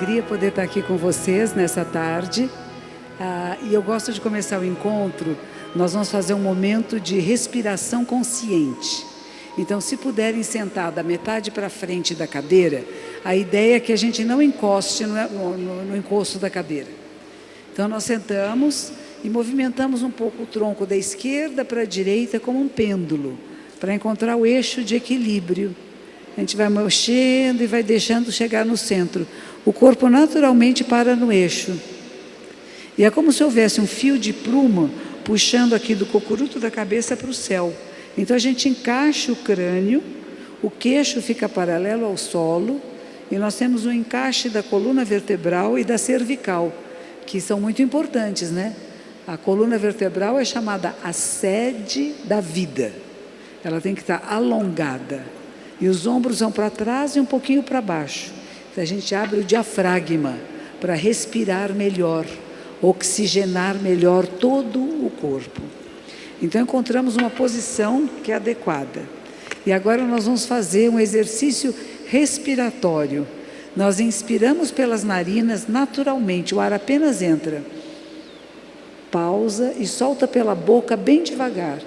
alegria poder estar aqui com vocês nessa tarde. E eu gosto de começar o encontro. Nós vamos fazer um momento de respiração consciente. Então, se puderem sentar da metade para frente da cadeira, a ideia é que a gente não encoste no encosto da cadeira. Então, nós sentamos e movimentamos um pouco o tronco da esquerda para a direita como um pêndulo, para encontrar o eixo de equilíbrio. A gente vai mexendo e vai deixando chegar no centro. O corpo naturalmente para no eixo. E é como se houvesse um fio de pluma puxando aqui do cocuruto da cabeça para o céu. Então a gente encaixa o crânio, o queixo fica paralelo ao solo, e nós temos um encaixe da coluna vertebral e da cervical, que são muito importantes, né? A coluna vertebral é chamada a sede da vida. Ela tem que estar alongada. E os ombros vão para trás e um pouquinho para baixo. Então a gente abre o diafragma para respirar melhor, oxigenar melhor todo o corpo. Então encontramos uma posição que é adequada. E agora nós vamos fazer um exercício respiratório. Nós inspiramos pelas narinas naturalmente, o ar apenas entra. Pausa e solta pela boca bem devagar.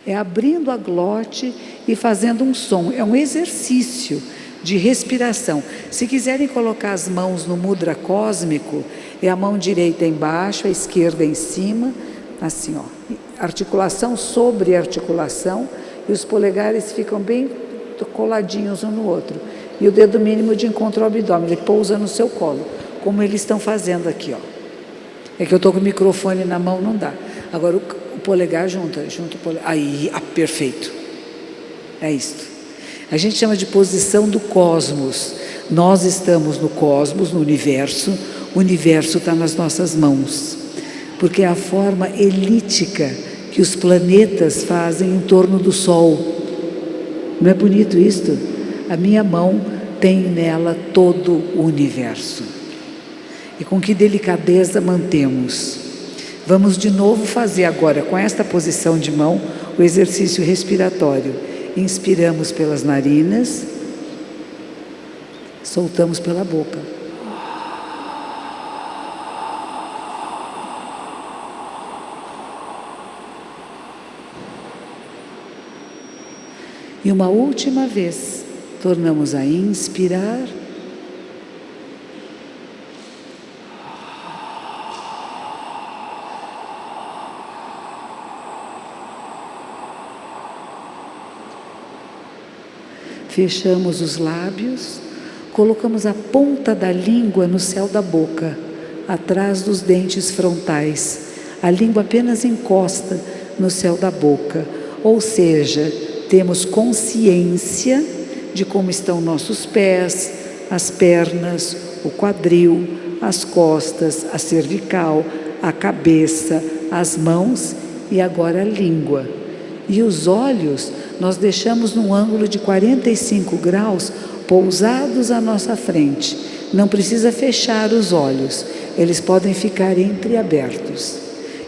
É abrindo a glote e fazendo um som. É um exercício de respiração. Se quiserem colocar as mãos no mudra cósmico, é a mão direita embaixo, a esquerda em cima, assim, ó. Articulação sobre articulação, e os polegares ficam bem coladinhos um no outro. E o dedo mínimo de encontro ao abdômen, ele pousa no seu colo, como eles estão fazendo aqui, ó. É que eu estou com o microfone na mão, não dá. Agora o polegar junta o polegar. Aí, perfeito. É isto. A gente chama de posição do cosmos. Nós estamos no cosmos, no universo. O universo está nas nossas mãos. Porque é a forma elíptica que os planetas fazem em torno do Sol. Não é bonito isto? A minha mão tem nela todo o universo. E com que delicadeza mantemos. Vamos de novo fazer agora, com esta posição de mão, o exercício respiratório. Inspiramos pelas narinas, soltamos pela boca. E uma última vez, tornamos a inspirar. Fechamos os lábios, colocamos a ponta da língua no céu da boca, atrás dos dentes frontais. A língua apenas encosta no céu da boca, ou seja, temos consciência de como estão nossos pés, as pernas, o quadril, as costas, a cervical, a cabeça, as mãos e agora a língua. E os olhos nós deixamos num ângulo de 45 graus pousados à nossa frente. Não precisa fechar os olhos, eles podem ficar entreabertos.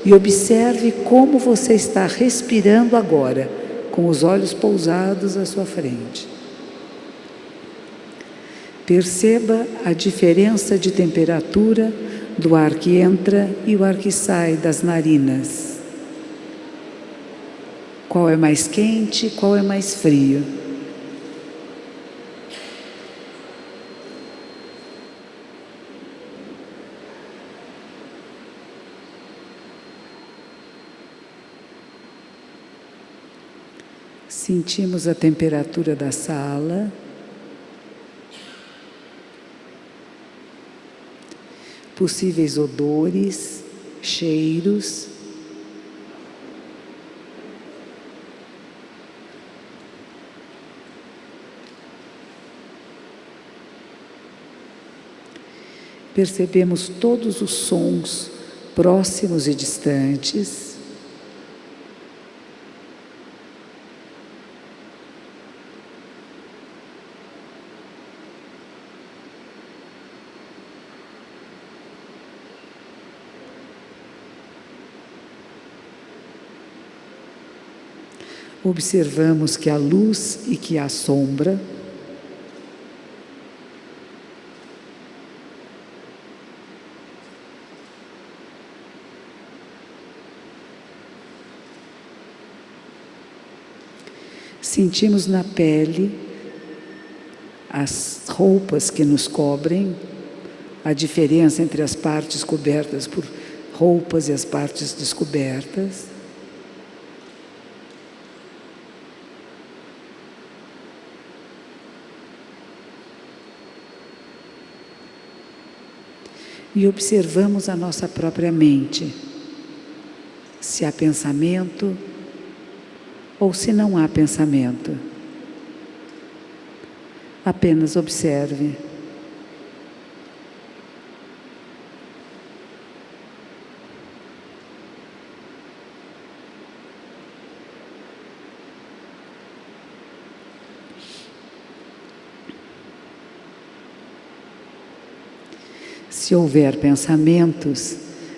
E observe como você está respirando agora, com os olhos pousados à sua frente. Perceba a diferença de temperatura do ar que entra e o ar que sai das narinas. Qual é mais quente, qual é mais frio? Sentimos a temperatura da sala. Possíveis odores, cheiros. Percebemos todos os sons próximos e distantes. Observamos que há luz e que há sombra. Sentimos na pele as roupas que nos cobrem, a diferença entre as partes cobertas por roupas e as partes descobertas. E observamos a nossa própria mente, se há pensamento ou se não há pensamento. Apenas observe. Se houver pensamentos,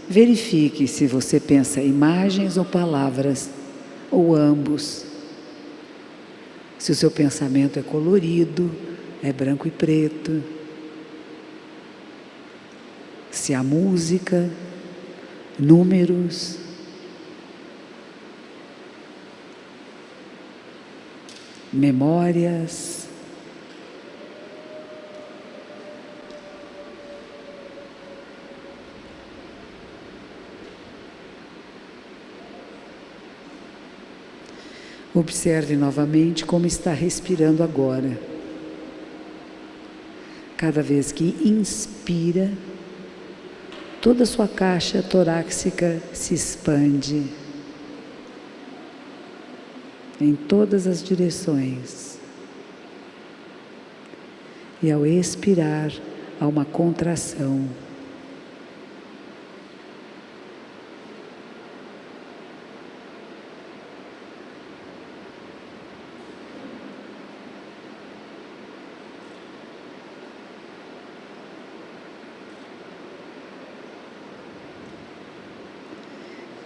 verifique se você pensa imagens ou palavras, ou ambos. Se o seu pensamento é colorido, é branco e preto. Se há música, números. Memórias. Observe novamente como está respirando agora. Cada vez que inspira, toda a sua caixa torácica se expande em todas as direções. E ao expirar, há uma contração.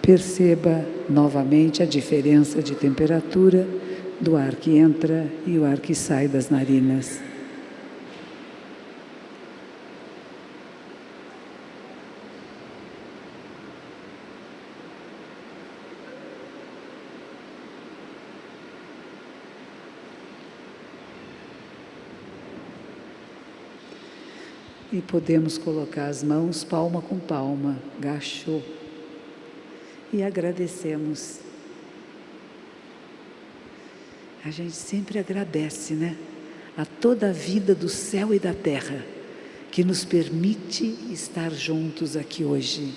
Perceba novamente a diferença de temperatura do ar que entra e o ar que sai das narinas. E podemos colocar as mãos palma com palma, gachô. E agradecemos. A gente sempre agradece, né? A toda a vida do céu e da terra que nos permite estar juntos aqui hoje.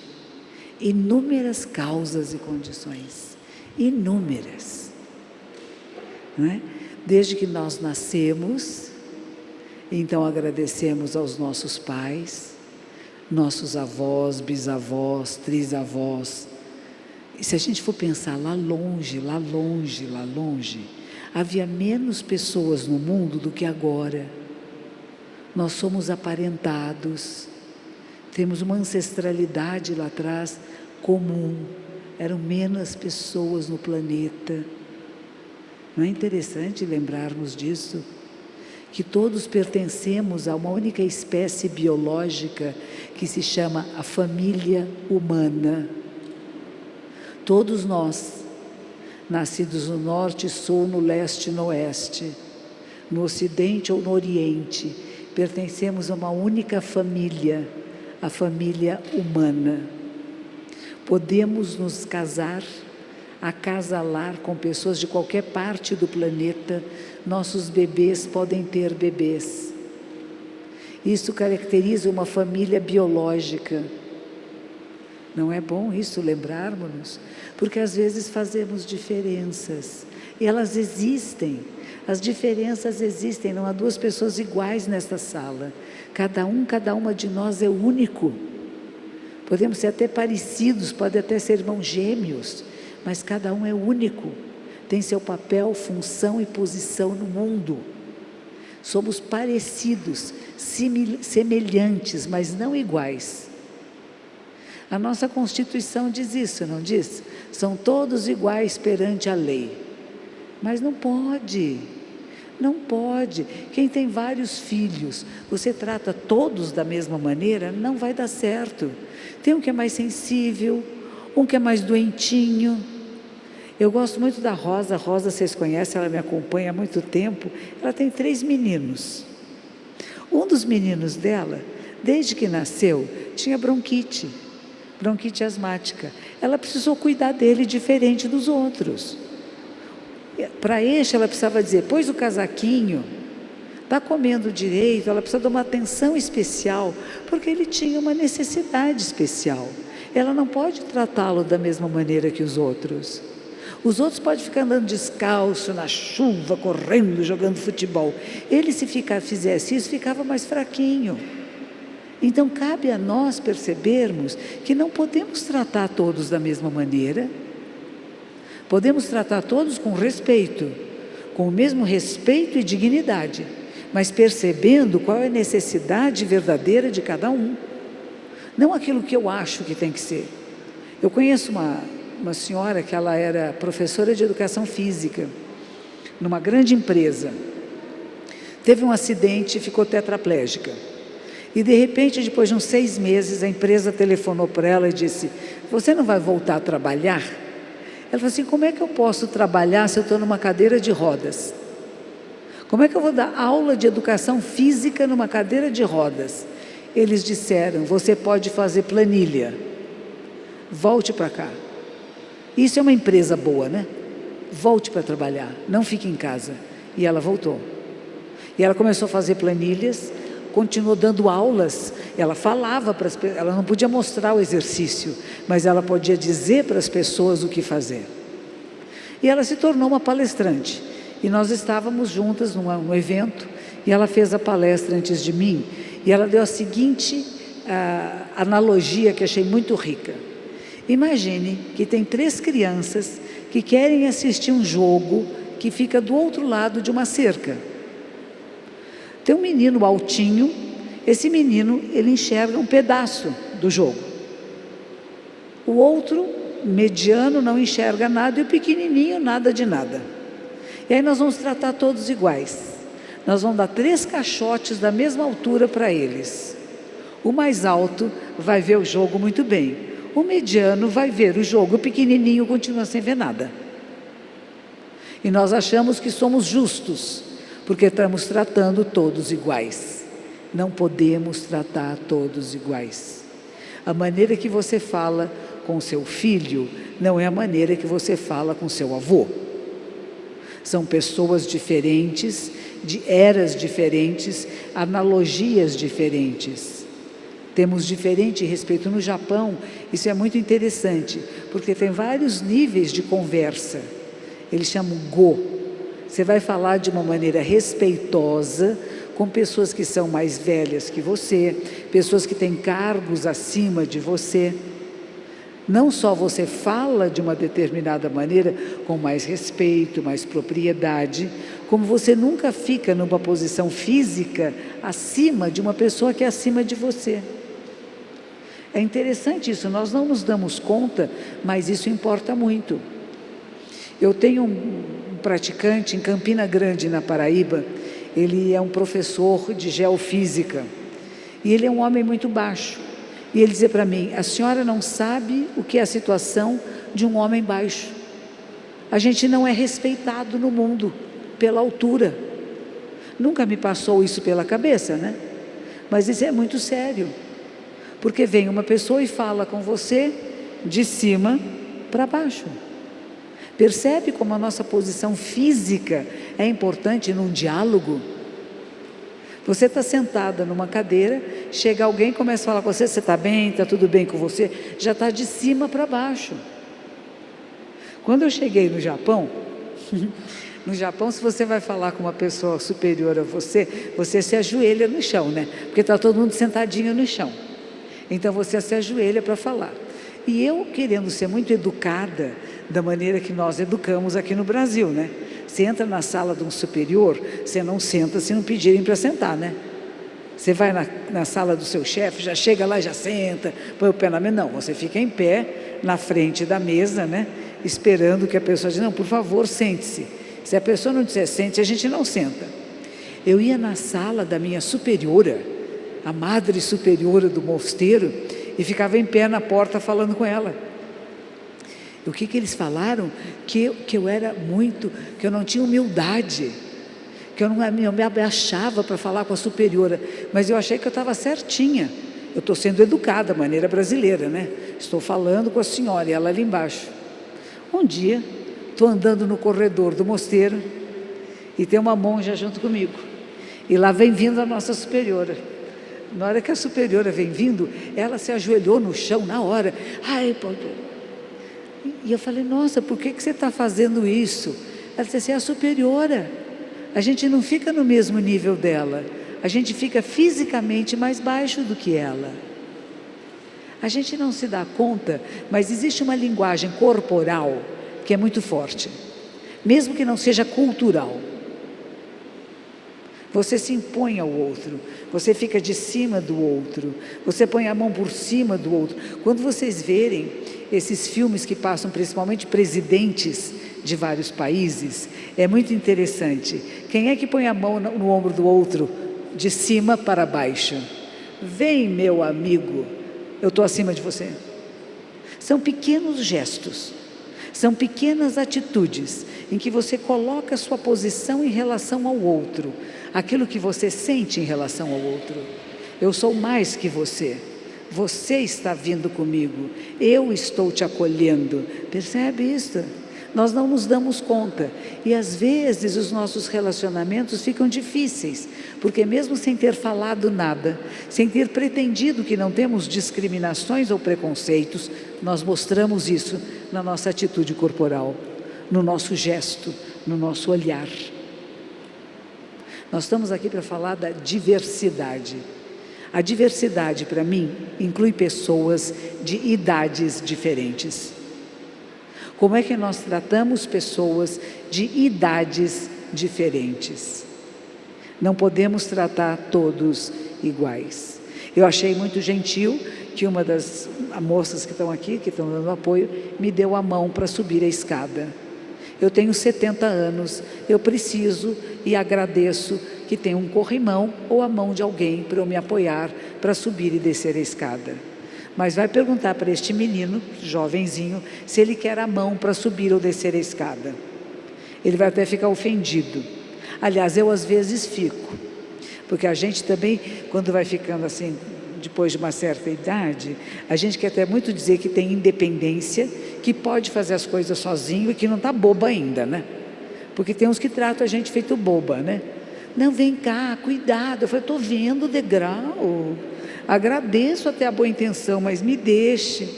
Inúmeras causas e condições. Inúmeras. Não é? Desde que nós nascemos, então agradecemos aos nossos pais, nossos avós, bisavós, trisavós. E se a gente for pensar lá longe, lá longe, lá longe, havia menos pessoas no mundo do que agora. Nós somos aparentados, temos uma ancestralidade lá atrás comum, eram menos pessoas no planeta. Não é interessante lembrarmos disso? Que todos pertencemos a uma única espécie biológica que se chama a família humana. Todos nós, nascidos no norte, sul, no leste e no oeste, no ocidente ou no oriente, pertencemos a uma única família, a família humana. Podemos nos casar, acasalar com pessoas de qualquer parte do planeta, nossos bebês podem ter bebês. Isso caracteriza uma família biológica. Não é bom isso lembrarmos-nos? Porque às vezes fazemos diferenças, e elas existem, as diferenças existem, não há duas pessoas iguais nesta sala, cada uma de nós é único, podemos ser até parecidos, pode até ser irmãos gêmeos, mas cada um é único, tem seu papel, função e posição no mundo. Somos parecidos, semelhantes, mas não iguais. A nossa Constituição diz isso, não diz? São todos iguais perante a lei. Mas não pode. Não pode. Quem tem vários filhos, você trata todos da mesma maneira, não vai dar certo. Tem um que é mais sensível, um que é mais doentinho. Eu gosto muito da Rosa. A Rosa, vocês conhecem, ela me acompanha há muito tempo. Ela tem 3 meninos. Um dos meninos dela, desde que nasceu, tinha bronquite asmática. Ela precisou cuidar dele diferente dos outros. Para este, ela precisava dizer, pôs o casaquinho, está comendo direito, ela precisa de uma atenção especial, porque ele tinha uma necessidade especial. Ela não pode tratá-lo da mesma maneira que os outros. Os outros podem ficar andando descalço, na chuva, correndo, jogando futebol. Ele, se fizesse isso, ficava mais fraquinho. Então, cabe a nós percebermos que não podemos tratar todos da mesma maneira. Podemos tratar todos com respeito, com o mesmo respeito e dignidade, mas percebendo qual é a necessidade verdadeira de cada um. Não aquilo que eu acho que tem que ser. Eu conheço uma senhora que ela era professora de educação física, numa grande empresa. Teve um acidente e ficou tetraplégica. E de repente, depois de uns 6 meses, a empresa telefonou para ela e disse, você não vai voltar a trabalhar? Ela falou assim, como é que eu posso trabalhar se eu estou numa cadeira de rodas? Como é que eu vou dar aula de educação física numa cadeira de rodas? Eles disseram, você pode fazer planilha, volte para cá. Isso é uma empresa boa, né? Volte para trabalhar, não fique em casa. E ela voltou. E ela começou a fazer planilhas, continuou dando aulas. Ela falava para as pessoas, ela não podia mostrar o exercício, mas ela podia dizer para as pessoas o que fazer. E ela se tornou uma palestrante. E nós estávamos juntas num evento, e ela fez a palestra antes de mim, e ela deu a seguinte analogia que achei muito rica. Imagine que tem 3 crianças que querem assistir um jogo que fica do outro lado de uma cerca. Tem um menino altinho, esse menino, ele enxerga um pedaço do jogo. O outro, mediano, não enxerga nada, e o pequenininho, nada de nada. E aí nós vamos tratar todos iguais. Nós vamos dar 3 caixotes da mesma altura para eles. O mais alto vai ver o jogo muito bem. O mediano vai ver o jogo, o pequenininho continua sem ver nada. E nós achamos que somos justos, porque estamos tratando todos iguais. Não podemos tratar todos iguais. A maneira que você fala com seu filho não é a maneira que você fala com seu avô. São pessoas diferentes, de eras diferentes, analogias diferentes. Temos diferente respeito. No Japão, isso é muito interessante, porque tem vários níveis de conversa. Eles chamam go. Você vai falar de uma maneira respeitosa com pessoas que são mais velhas que você, pessoas que têm cargos acima de você. Não só você fala de uma determinada maneira, com mais respeito, mais propriedade, como você nunca fica numa posição física acima de uma pessoa que é acima de você. É interessante isso, nós não nos damos conta, mas isso importa muito. Eu tenho um praticante em Campina Grande, na Paraíba. Ele é um professor de geofísica e ele é um homem muito baixo. E ele dizia para mim, a senhora não sabe o que é a situação de um homem baixo. A gente não é respeitado no mundo pela altura. Nunca me passou isso pela cabeça, né? Mas isso é muito sério, porque vem uma pessoa e fala com você de cima para baixo. Percebe como a nossa posição física é importante num diálogo? Você está sentada numa cadeira, chega alguém e começa a falar com você, você está bem, está tudo bem com você? Já está de cima para baixo. Quando eu cheguei no Japão, no Japão, se você vai falar com uma pessoa superior a você, você se ajoelha no chão, né? Porque está todo mundo sentadinho no chão. Então você se ajoelha para falar. E eu, querendo ser muito educada, da maneira que nós educamos aqui no Brasil, né? Você entra na sala de um superior, você não senta se não pedirem para sentar, né? Você vai na sala do seu chefe, já chega lá, já senta, põe o pé na mesa. Não, você fica em pé, na frente da mesa, né? Esperando que a pessoa diga, não, por favor, sente-se. Se a pessoa não disser sente, a gente não senta. Eu ia na sala da minha superiora, a madre superiora do mosteiro, e ficava em pé na porta falando com ela. O que eles falaram? Que eu era muito, que eu não tinha humildade, que eu não me abaixava para falar com a superiora, mas eu achei que eu estava certinha. Eu estou sendo educada, maneira brasileira, né? Estou falando com a senhora e ela ali embaixo. Um dia, estou andando no corredor do mosteiro e tem uma monja junto comigo. E lá vem vindo a nossa superiora. Na hora que a superiora vem vindo, ela se ajoelhou no chão na hora. Ai, pô. E eu falei, nossa, por que você está fazendo isso? Ela disse assim, é a superiora. A gente não fica no mesmo nível dela. A gente fica fisicamente mais baixo do que ela. A gente não se dá conta, mas existe uma linguagem corporal que é muito forte, mesmo que não seja cultural. Você se impõe ao outro, você fica de cima do outro, você põe a mão por cima do outro. Quando vocês verem esses filmes que passam principalmente presidentes de vários países, é muito interessante. Quem é que põe a mão no ombro do outro, de cima para baixo? Vem, meu amigo, eu estou acima de você. São pequenos gestos, são pequenas atitudes em que você coloca a sua posição em relação ao outro, aquilo que você sente em relação ao outro. Eu sou mais que você, você está vindo comigo, eu estou te acolhendo. Percebe isso? Nós não nos damos conta e às vezes os nossos relacionamentos ficam difíceis, porque mesmo sem ter falado nada, sem ter pretendido que não temos discriminações ou preconceitos, nós mostramos isso na nossa atitude corporal, no nosso gesto, no nosso olhar. Nós estamos aqui para falar da diversidade. A diversidade, para mim, inclui pessoas de idades diferentes. Como é que nós tratamos pessoas de idades diferentes? Não podemos tratar todos iguais. Eu achei muito gentil que uma das moças que estão aqui, que estão dando apoio, me deu a mão para subir a escada. Eu tenho 70 anos, eu preciso e agradeço que tenha um corrimão ou a mão de alguém para eu me apoiar para subir e descer a escada. Mas vai perguntar para este menino, jovenzinho, se ele quer a mão para subir ou descer a escada. Ele vai até ficar ofendido. Aliás, eu às vezes fico, porque a gente também, quando vai ficando assim, depois de uma certa idade, a gente quer até muito dizer que tem independência, que pode fazer as coisas sozinho e que não está boba ainda, né? Porque tem uns que tratam a gente feito boba, né? Não, vem cá, cuidado. Eu falei, estou vendo o degrau. Agradeço até a boa intenção, mas me deixe.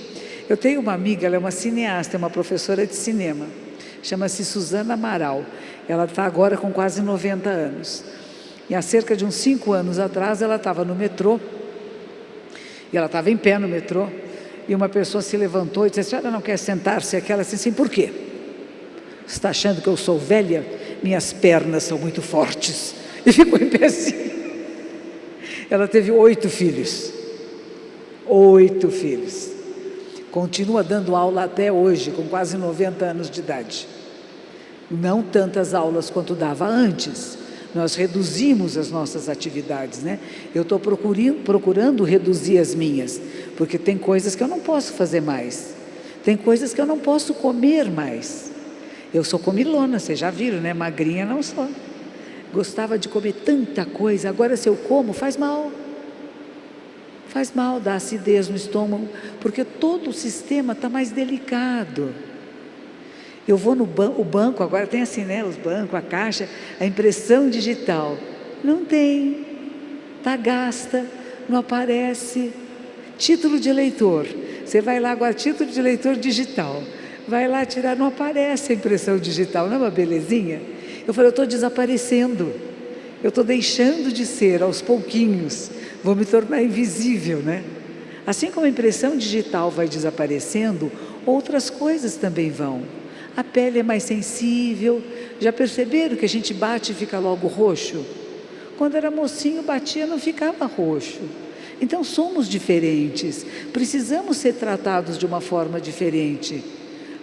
Eu tenho uma amiga, ela é uma cineasta, é uma professora de cinema, chama-se Suzana Amaral. Ela está agora com quase 90 anos. E há cerca de uns 5 anos atrás, ela estava no metrô, e ela estava em pé no metrô, e uma pessoa se levantou e disse, a senhora não quer sentar-se aqui? Ela disse assim, por quê? Você está achando que eu sou velha? Minhas pernas são muito fortes. E ficou em pé assim. Ela teve 8 filhos. 8 filhos. Continua dando aula até hoje, com quase 90 anos de idade. Não tantas aulas quanto dava antes. Nós reduzimos as nossas atividades, né? Eu estou procurando reduzir as minhas, porque tem coisas que eu não posso fazer mais. Tem coisas que eu não posso comer mais. Eu sou comilona, vocês já viram, né? Magrinha não sou. Gostava de comer tanta coisa, agora se eu como, faz mal. Faz mal, dá acidez no estômago, porque todo o sistema está mais delicado. Eu vou no o banco, agora tem assim, né? Os bancos, a caixa, a impressão digital. Não tem, está gasta, não aparece. Título de eleitor, você vai lá agora, título de eleitor digital. Vai lá tirar, não aparece a impressão digital, não é uma belezinha? Eu falei, eu estou desaparecendo, eu estou deixando de ser aos pouquinhos, vou me tornar invisível, né? Assim como a impressão digital vai desaparecendo, outras coisas também vão. A pele é mais sensível, já perceberam que a gente bate e fica logo roxo? Quando era mocinho, batia, não ficava roxo. Então somos diferentes, precisamos ser tratados de uma forma diferente.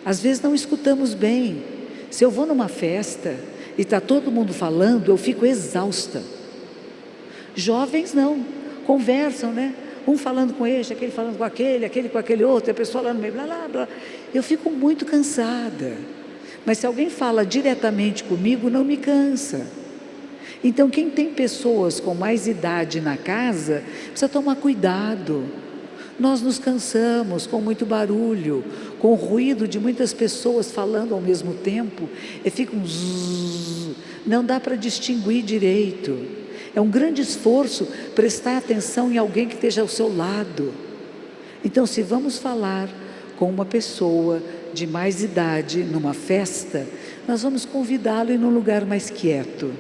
Às vezes não escutamos bem. Se eu vou numa festa e está todo mundo falando, eu fico exausta. Jovens não, conversam, né? Um falando com este, aquele falando com aquele com aquele outro, e a pessoa lá no meio, blá, blá, blá. Eu fico muito cansada. Mas se alguém fala diretamente comigo, não me cansa. Então, quem tem pessoas com mais idade na casa, precisa tomar cuidado. Nós nos cansamos com muito barulho, com o ruído de muitas pessoas falando ao mesmo tempo, e fica um zzz, não dá para distinguir direito. É um grande esforço prestar atenção em alguém que esteja ao seu lado. Então, se vamos falar com uma pessoa de mais idade numa festa, nós vamos convidá-lo em um lugar mais quieto.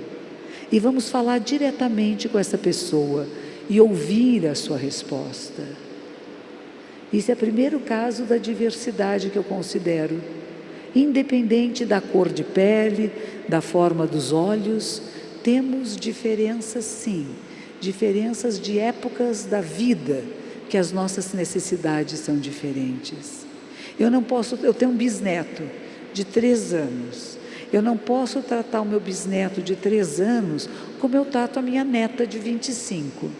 E vamos falar diretamente com essa pessoa e ouvir a sua resposta. Isso é o primeiro caso da diversidade que eu considero. Independente da cor de pele, da forma dos olhos, temos diferenças sim, diferenças de épocas da vida, que as nossas necessidades são diferentes. Eu tenho um bisneto de 3 anos, eu não posso tratar o meu bisneto de 3 anos como eu trato a minha neta de 25,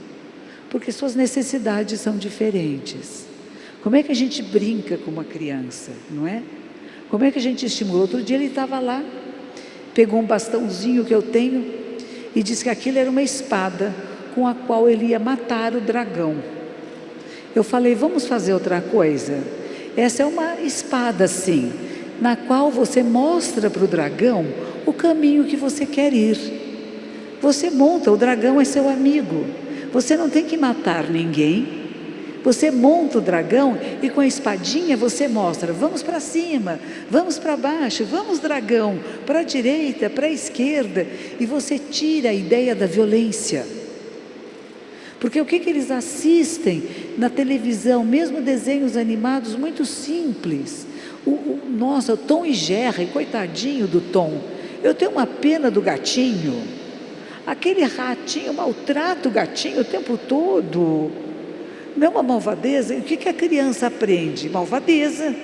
porque suas necessidades são diferentes. Como é que a gente brinca com uma criança, não é? Como é que a gente estimula? Outro dia ele estava lá, pegou um bastãozinho que eu tenho e disse que aquilo era uma espada com a qual ele ia matar o dragão. Eu falei, vamos fazer outra coisa? Essa é uma espada sim, na qual você mostra para o dragão o caminho que você quer ir. Você monta, o dragão é seu amigo, você não tem que matar ninguém. Você monta o dragão e com a espadinha você mostra, vamos para cima, vamos para baixo, vamos dragão, para a direita, para a esquerda, e você tira a ideia da violência. Porque o que eles assistem na televisão, mesmo desenhos animados muito simples, nossa, o Tom e Jerry, coitadinho do Tom, eu tenho uma pena do gatinho, aquele ratinho maltrata o gatinho o tempo todo. Não é uma malvadeza? O que a criança aprende? Malvadeza.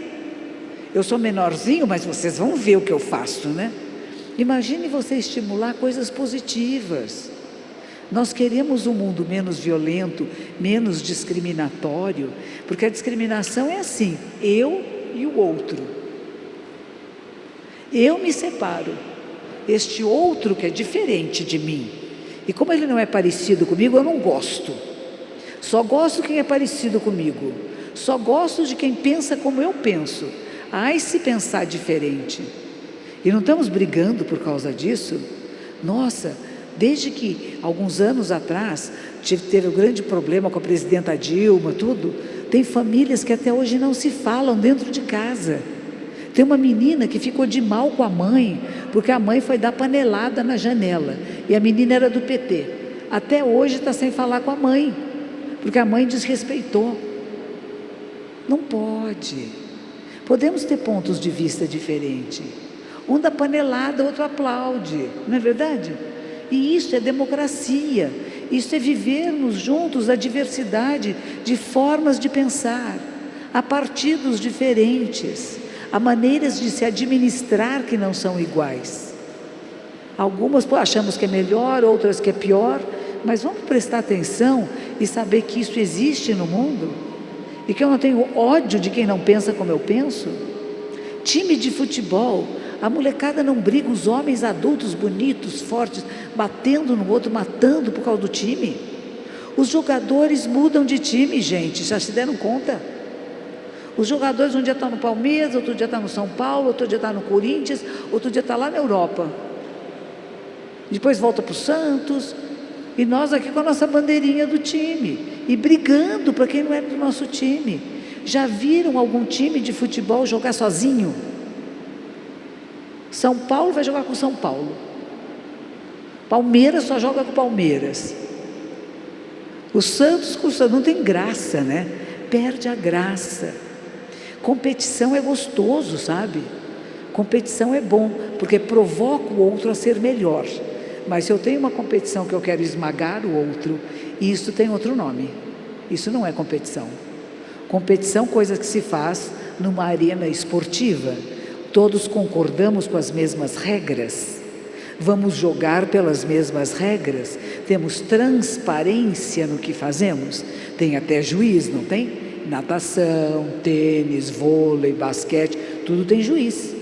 Eu sou menorzinho, mas vocês vão ver o que eu faço, né? Imagine você estimular coisas positivas. Nós queremos um mundo menos violento, menos discriminatório, porque a discriminação é assim, eu e o outro. Eu me separo. Este outro que é diferente de mim. E como ele não é parecido comigo, eu não gosto. Só gosto de quem é parecido comigo. Só gosto de quem pensa como eu penso. Ai, se pensar diferente. E não estamos brigando por causa disso? Nossa, desde que alguns anos atrás teve um grande problema com a presidenta Dilma, tudo, tem famílias que até hoje não se falam dentro de casa. Tem uma menina que ficou de mal com a mãe, porque a mãe foi dar panelada na janela. E a menina era do PT. Até hoje está sem falar com a mãe, porque a mãe desrespeitou. Não pode. Podemos ter pontos de vista diferentes. Um dá panelada, outro aplaude, não é verdade? E isso é democracia, isso é vivermos juntos a diversidade de formas de pensar, há partidos diferentes, há maneiras de se administrar que não são iguais. Algumas achamos que é melhor, outras que é pior, mas vamos prestar atenção e saber que isso existe no mundo e que eu não tenho ódio de quem não pensa como eu penso. Time de futebol, a molecada não briga, os homens adultos, bonitos, fortes, batendo no outro, matando por causa do time. Os jogadores mudam de time, gente, já se deram conta? Os jogadores um dia estão no Palmeiras, outro dia estão no São Paulo, outro dia estão no Corinthians, outro dia estão lá na Europa. Depois volta para o Santos, e nós aqui com a nossa bandeirinha do time, e brigando para quem não é do nosso time. Já viram algum time de futebol jogar sozinho? São Paulo vai jogar com São Paulo. Palmeiras só joga com Palmeiras. O Santos com o Santos, não tem graça, né? Perde a graça. Competição é gostoso, sabe? Competição é bom, porque provoca o outro a ser melhor. Mas se eu tenho uma competição que eu quero esmagar o outro, isso tem outro nome. Isso não é competição. Competição, coisa que se faz numa arena esportiva. Todos concordamos com as mesmas regras. Vamos jogar pelas mesmas regras? Temos transparência no que fazemos? Tem até juiz, não tem? Natação, tênis, vôlei, basquete, tudo tem juiz,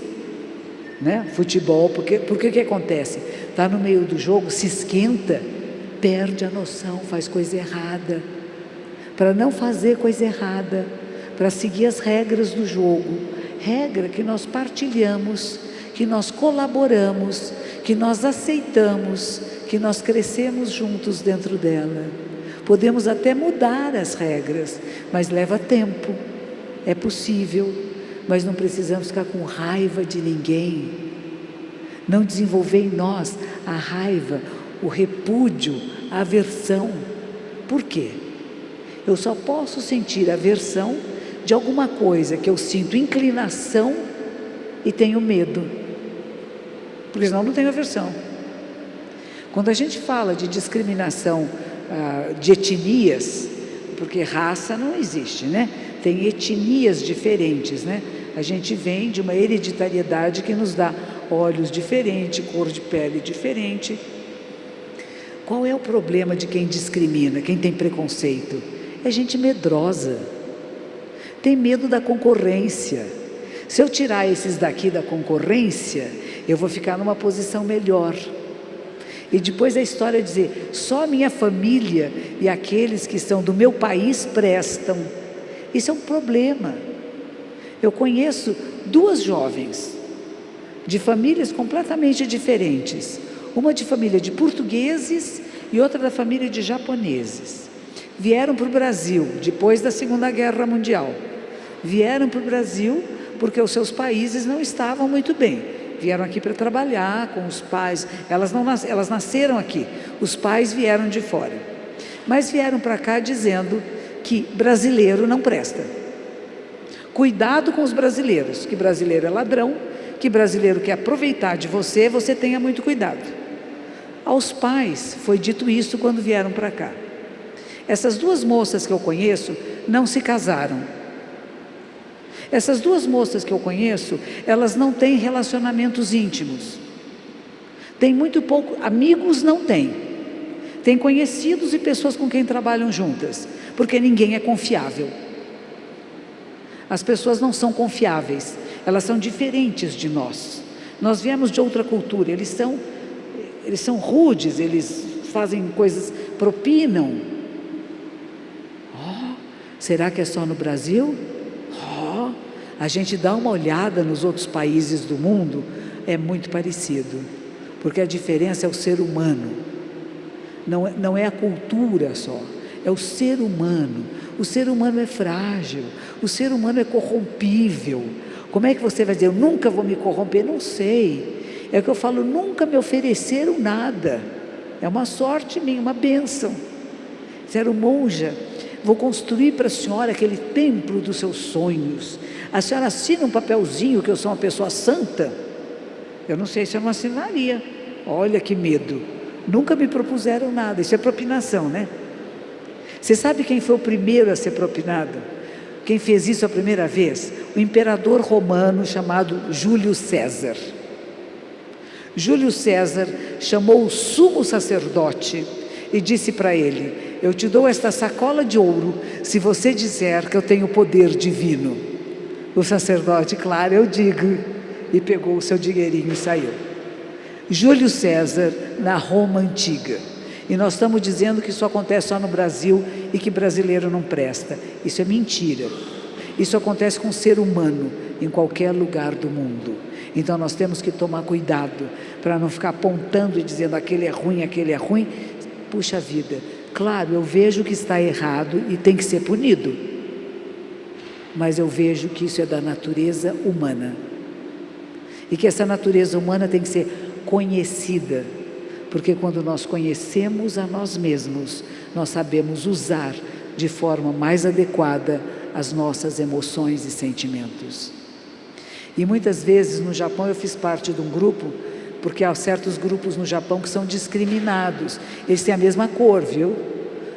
né? Futebol, porque o que acontece? Está no meio do jogo, se esquenta, perde a noção, faz coisa errada. Para não fazer coisa errada, para seguir as regras do jogo, regra que nós partilhamos, que nós colaboramos, que nós aceitamos, que nós crescemos juntos dentro dela. Podemos até mudar as regras, mas leva tempo. É possível, mas não precisamos ficar com raiva de ninguém. Não desenvolver em nós a raiva, o repúdio, a aversão. Por quê? Eu só posso sentir aversão de alguma coisa que eu sinto inclinação e tenho medo, porque senão não tenho aversão. Quando a gente fala de discriminação de etnias, porque raça não existe, né? Tem etnias diferentes, né? A gente vem de uma hereditariedade que nos dá olhos diferentes, cor de pele diferente. Qual é o problema de quem discrimina, quem tem preconceito? É gente medrosa, tem medo da concorrência. Se eu tirar esses daqui da concorrência, eu vou ficar numa posição melhor. E depois a história dizer, só a minha família e aqueles que são do meu país prestam. Isso é um problema. Eu conheço duas jovens, de famílias completamente diferentes. Uma de família de portugueses e outra da família de japoneses. Vieram para o Brasil, depois da Segunda Guerra Mundial. Vieram para o Brasil porque os seus países não estavam muito bem. Vieram aqui para trabalhar com os pais, elas nasceram aqui, os pais vieram de fora. Mas vieram para cá dizendo que brasileiro não presta. Cuidado com os brasileiros, que brasileiro é ladrão, que brasileiro quer aproveitar de você, você tenha muito cuidado. Aos pais foi dito isso quando vieram para cá. Essas duas moças que eu conheço não se casaram. Essas duas moças que eu conheço, elas não têm relacionamentos íntimos. Tem muito pouco, amigos não têm. Tem conhecidos e pessoas com quem trabalham juntas, porque ninguém é confiável. As pessoas não são confiáveis, elas são diferentes de nós. Nós viemos de outra cultura, eles são rudes, eles fazem coisas, propinam. Será que é só no Brasil? A gente dá uma olhada nos outros países do mundo, é muito parecido, porque a diferença é o ser humano, não é a cultura só, é o ser humano. O ser humano é frágil, o ser humano é corrompível. Como é que você vai dizer, eu nunca vou me corromper? Não sei, é o que eu falo, nunca me ofereceram nada, é uma sorte minha, uma bênção. Disseram, monja, vou construir para a senhora aquele templo dos seus sonhos. A senhora assina um papelzinho que eu sou uma pessoa santa? Eu não sei se eu não assinaria. Olha que medo. Nunca me propuseram nada. Isso é propinação, né? Você sabe quem foi o primeiro a ser propinado? Quem fez isso a primeira vez? O imperador romano chamado Júlio César. Júlio César chamou o sumo sacerdote e disse para ele, eu te dou esta sacola de ouro se você disser que eu tenho poder divino. O sacerdote, claro, eu digo, e pegou o seu dinheirinho e saiu. Júlio César na Roma antiga. E nós estamos dizendo que isso acontece só no Brasil e que brasileiro não presta. Isso é mentira. Isso acontece com o ser humano em qualquer lugar do mundo. Então nós temos que tomar cuidado para não ficar apontando e dizendo aquele é ruim, aquele é ruim. Puxa vida, claro, eu vejo que está errado e tem que ser punido, mas eu vejo que isso é da natureza humana e que essa natureza humana tem que ser conhecida, porque quando nós conhecemos a nós mesmos, nós sabemos usar de forma mais adequada as nossas emoções e sentimentos. E muitas vezes no Japão eu fiz parte de um grupo, porque há certos grupos no Japão que são discriminados, eles têm a mesma cor, viu?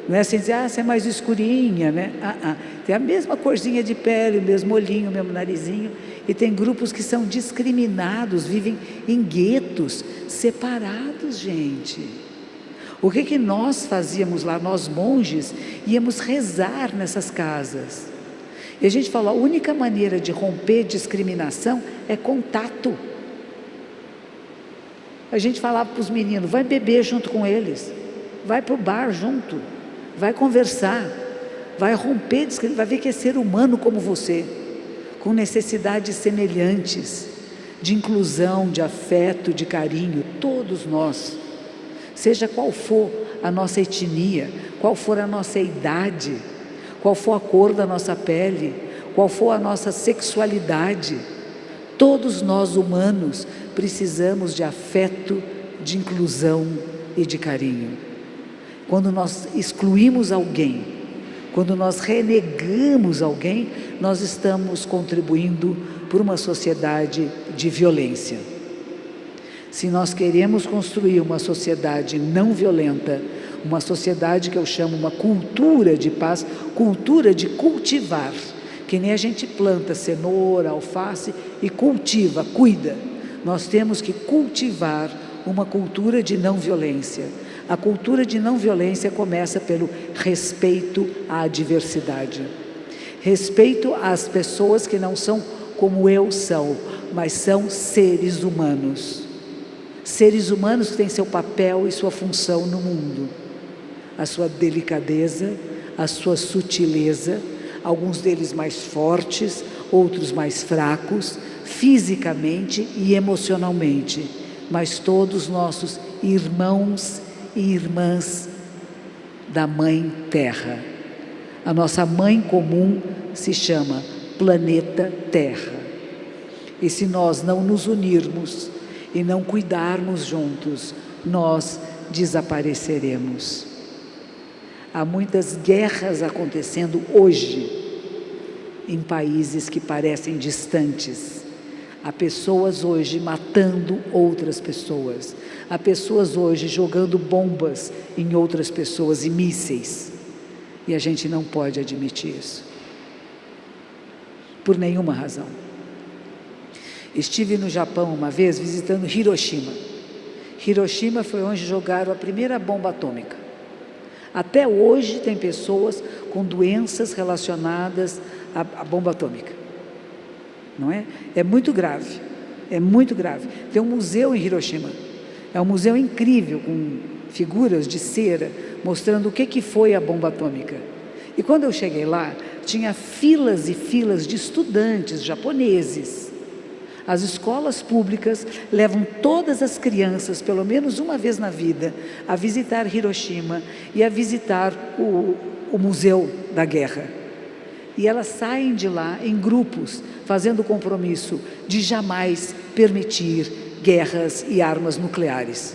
Não é assim dizer, você é mais escurinha, né? Tem a mesma corzinha de pele, o mesmo olhinho, o mesmo narizinho, E tem grupos que são discriminados, vivem em guetos, separados, gente. O que nós fazíamos lá, nós monges, íamos rezar nessas casas. E a gente falou, a única maneira de romper discriminação é contato. A gente falava para os meninos, vai beber junto com eles, vai para o bar junto, vai conversar, vai romper discriminação, vai ver que é ser humano como você, com necessidades semelhantes, de inclusão, de afeto, de carinho, todos nós. Seja qual for a nossa etnia, qual for a nossa idade, qual for a cor da nossa pele, qual for a nossa sexualidade, todos nós humanos precisamos de afeto, de inclusão e de carinho. Quando nós excluímos alguém, quando nós renegamos alguém, nós estamos contribuindo para uma sociedade de violência. Se nós queremos construir uma sociedade não violenta, uma sociedade que eu chamo uma cultura de paz, cultura de cultivar, que nem a gente planta cenoura, alface e cultiva, cuida. Nós temos que cultivar uma cultura de não violência. A cultura de não violência começa pelo respeito à diversidade. Respeito às pessoas que não são como eu sou, mas são seres humanos. Seres humanos que têm seu papel e sua função no mundo. A sua delicadeza, a sua sutileza, alguns deles mais fortes, outros mais fracos, fisicamente e emocionalmente, mas todos nossos irmãos e irmãs da Mãe Terra. A nossa mãe comum se chama planeta Terra. E se nós não nos unirmos e não cuidarmos juntos, nós desapareceremos. Há muitas guerras acontecendo hoje em países que parecem distantes. Há pessoas hoje matando outras pessoas. Há pessoas hoje jogando bombas em outras pessoas e mísseis. E a gente não pode admitir isso. Por nenhuma razão. Estive no Japão uma vez visitando Hiroshima. Hiroshima foi onde jogaram a primeira bomba atômica. Até hoje tem pessoas com doenças relacionadas à bomba atômica. Não é? É muito grave, é muito grave. Tem um museu em Hiroshima, é um museu incrível, com figuras de cera, mostrando o que foi a bomba atômica. E quando eu cheguei lá, tinha filas e filas de estudantes japoneses. As escolas públicas levam todas as crianças, pelo menos uma vez na vida, a visitar Hiroshima e a visitar o Museu da Guerra. E elas saem de lá em grupos, fazendo o compromisso de jamais permitir guerras e armas nucleares.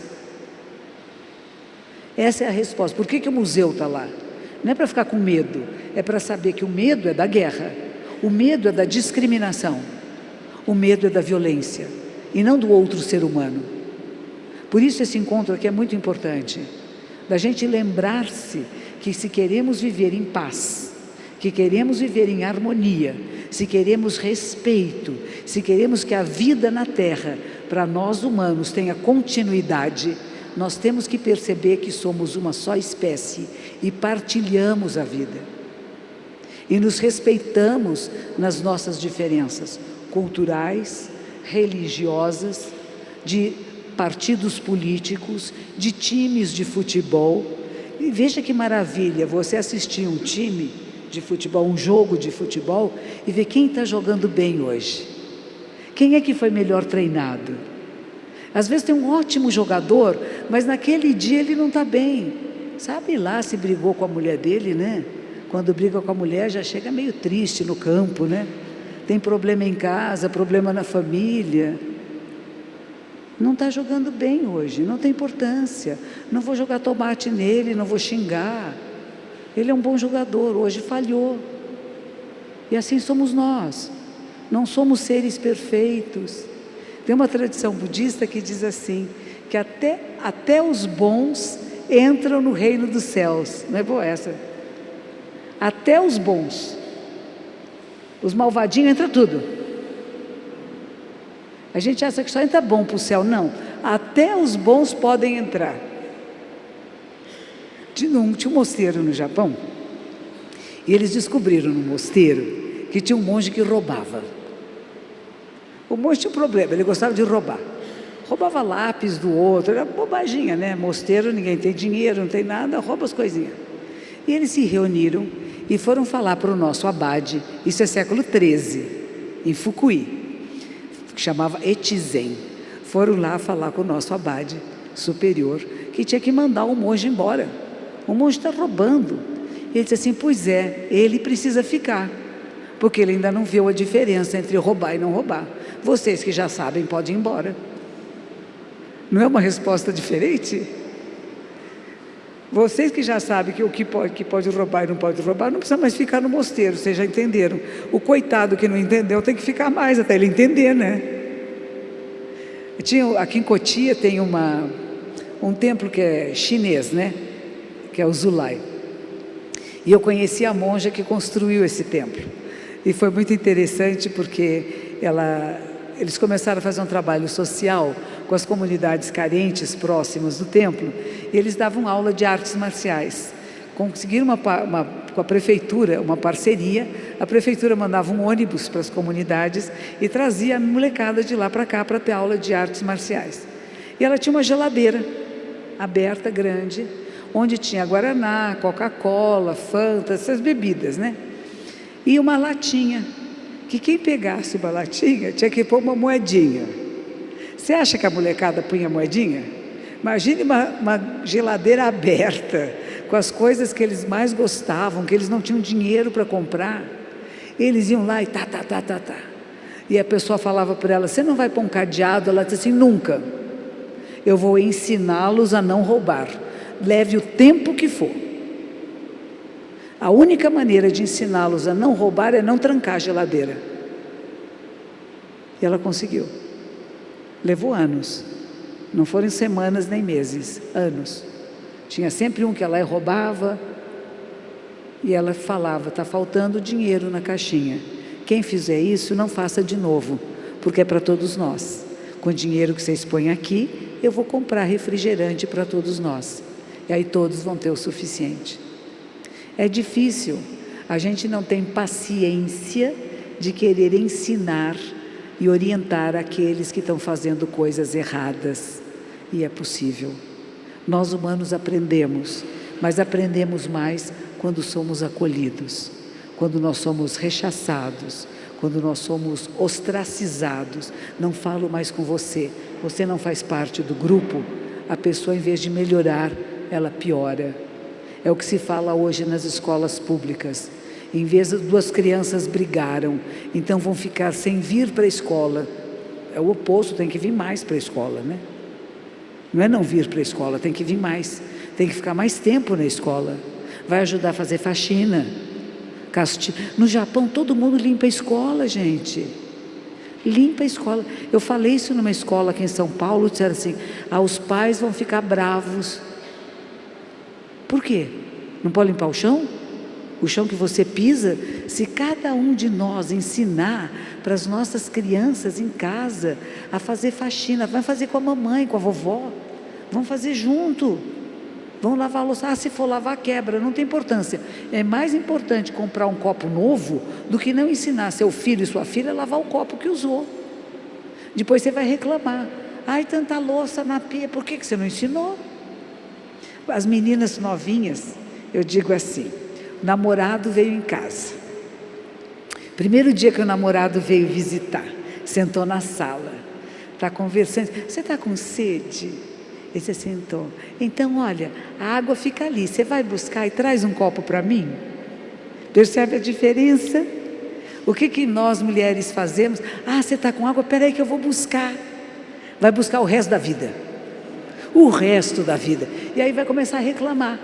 Essa é a resposta. Por que o museu está lá? Não é para ficar com medo, é para saber que o medo é da guerra, o medo é da discriminação, o medo é da violência, e não do outro ser humano. Por isso esse encontro aqui é muito importante, da gente lembrar-se que se queremos viver em paz, que queremos viver em harmonia, se queremos respeito, se queremos que a vida na Terra, para nós humanos, tenha continuidade, nós temos que perceber que somos uma só espécie e partilhamos a vida. E nos respeitamos nas nossas diferenças culturais, religiosas, de partidos políticos, de times de futebol. E veja que maravilha você assistir um time de futebol, um jogo de futebol, e ver quem está jogando bem hoje. Quem é que foi melhor treinado? Às vezes tem um ótimo jogador, mas naquele dia ele não está bem. Sabe lá se brigou com a mulher dele, né? Quando briga com a mulher já chega meio triste no campo, né? Tem problema em casa, problema na família. Não está jogando bem hoje, não tem importância. Não vou jogar tomate nele, não vou xingar. Ele é um bom jogador, hoje falhou. E assim somos nós. Não somos seres perfeitos. Tem uma tradição budista que diz assim, que até os bons entram no reino dos céus. Não é boa essa? Até os bons. Os malvadinhos entram tudo. A gente acha que só entra bom para o céu. Não, até os bons podem entrar. Tinha um mosteiro no Japão, e eles descobriram no mosteiro que tinha um monge que roubava. O monge tinha um problema, ele gostava de roubar. Roubava lápis do outro, era bobaginha, né? Mosteiro, ninguém tem dinheiro, não tem nada, rouba as coisinhas. E eles se reuniram e foram falar para o nosso abade, isso é século XIII, em Fukui, que chamava Echizen. Foram lá falar com o nosso abade superior, que tinha que mandar o monge embora. O monge está roubando. Ele disse assim, pois é, ele precisa ficar, porque ele ainda não viu a diferença entre roubar e não roubar. Vocês que já sabem, podem ir embora. Não é uma resposta diferente? Vocês que já sabem que o que pode roubar e não pode roubar, não precisa mais ficar no mosteiro, vocês já entenderam. O coitado que não entendeu tem que ficar mais até ele entender, né? Aqui em Cotia tem um templo que é chinês, né? Que é o Zulai. E eu conheci a monja que construiu esse templo. E foi muito interessante porque eles começaram a fazer um trabalho social com as comunidades carentes próximas do templo, e eles davam aula de artes marciais. Conseguiram com a prefeitura uma parceria, a prefeitura mandava um ônibus para as comunidades e trazia a molecada de lá para cá para ter aula de artes marciais. E ela tinha uma geladeira aberta, grande, onde tinha Guaraná, Coca-Cola, Fanta, essas bebidas, né? E uma latinha, que quem pegasse uma latinha tinha que pôr uma moedinha. Você acha que a molecada punha moedinha? Imagine uma geladeira aberta, com as coisas que eles mais gostavam, que eles não tinham dinheiro para comprar. Eles iam lá e tá. E a pessoa falava para ela, você não vai pôr um cadeado? Ela disse assim, nunca. Eu vou ensiná-los a não roubar. Leve o tempo que for. A única maneira de ensiná-los a não roubar é não trancar a geladeira. E ela conseguiu. Levou anos. Não foram semanas nem meses, anos. Tinha sempre um que ela roubava e ela falava, está faltando dinheiro na caixinha. Quem fizer isso, não faça de novo, porque é para todos nós. Com o dinheiro que vocês põem aqui, eu vou comprar refrigerante para todos nós. E aí todos vão ter o suficiente. É difícil, a gente não tem paciência de querer ensinar e orientar aqueles que estão fazendo coisas erradas. E é possível. Nós humanos aprendemos, mas aprendemos mais quando somos acolhidos, quando nós somos rechaçados, quando nós somos ostracizados. Não falo mais com você, você não faz parte do grupo. A pessoa, em vez de melhorar, ela piora. É o que se fala hoje nas escolas públicas. Em vez de duas crianças brigaram, então vão ficar sem vir para a escola. É o oposto, tem que vir mais para a escola, né? Não é não vir para a escola, tem que vir mais. Tem que ficar mais tempo na escola. Vai ajudar a fazer faxina. No Japão, todo mundo limpa a escola, gente. Limpa a escola. Eu falei isso numa escola aqui em São Paulo, disseram assim, os pais vão ficar bravos. Por quê? Não pode limpar o chão? O chão que você pisa? Se cada um de nós ensinar para as nossas crianças em casa a fazer faxina, vai fazer com a mamãe, com a vovó, vão fazer junto, vão lavar a louça. Se for lavar, quebra, não tem importância. É mais importante comprar um copo novo do que não ensinar seu filho e sua filha a lavar o copo que usou. Depois você vai reclamar, tanta louça na pia, por que você não ensinou? As meninas novinhas, eu digo assim, o namorado veio em casa. Primeiro dia que o namorado veio visitar, sentou na sala, está conversando, você está com sede? Ele se sentou. Então, olha, a água fica ali, você vai buscar e traz um copo para mim? Percebe a diferença? O que nós mulheres fazemos? Você está com água? Espera aí que eu vou buscar. Vai buscar o resto da vida. O resto da vida. E aí vai começar a reclamar.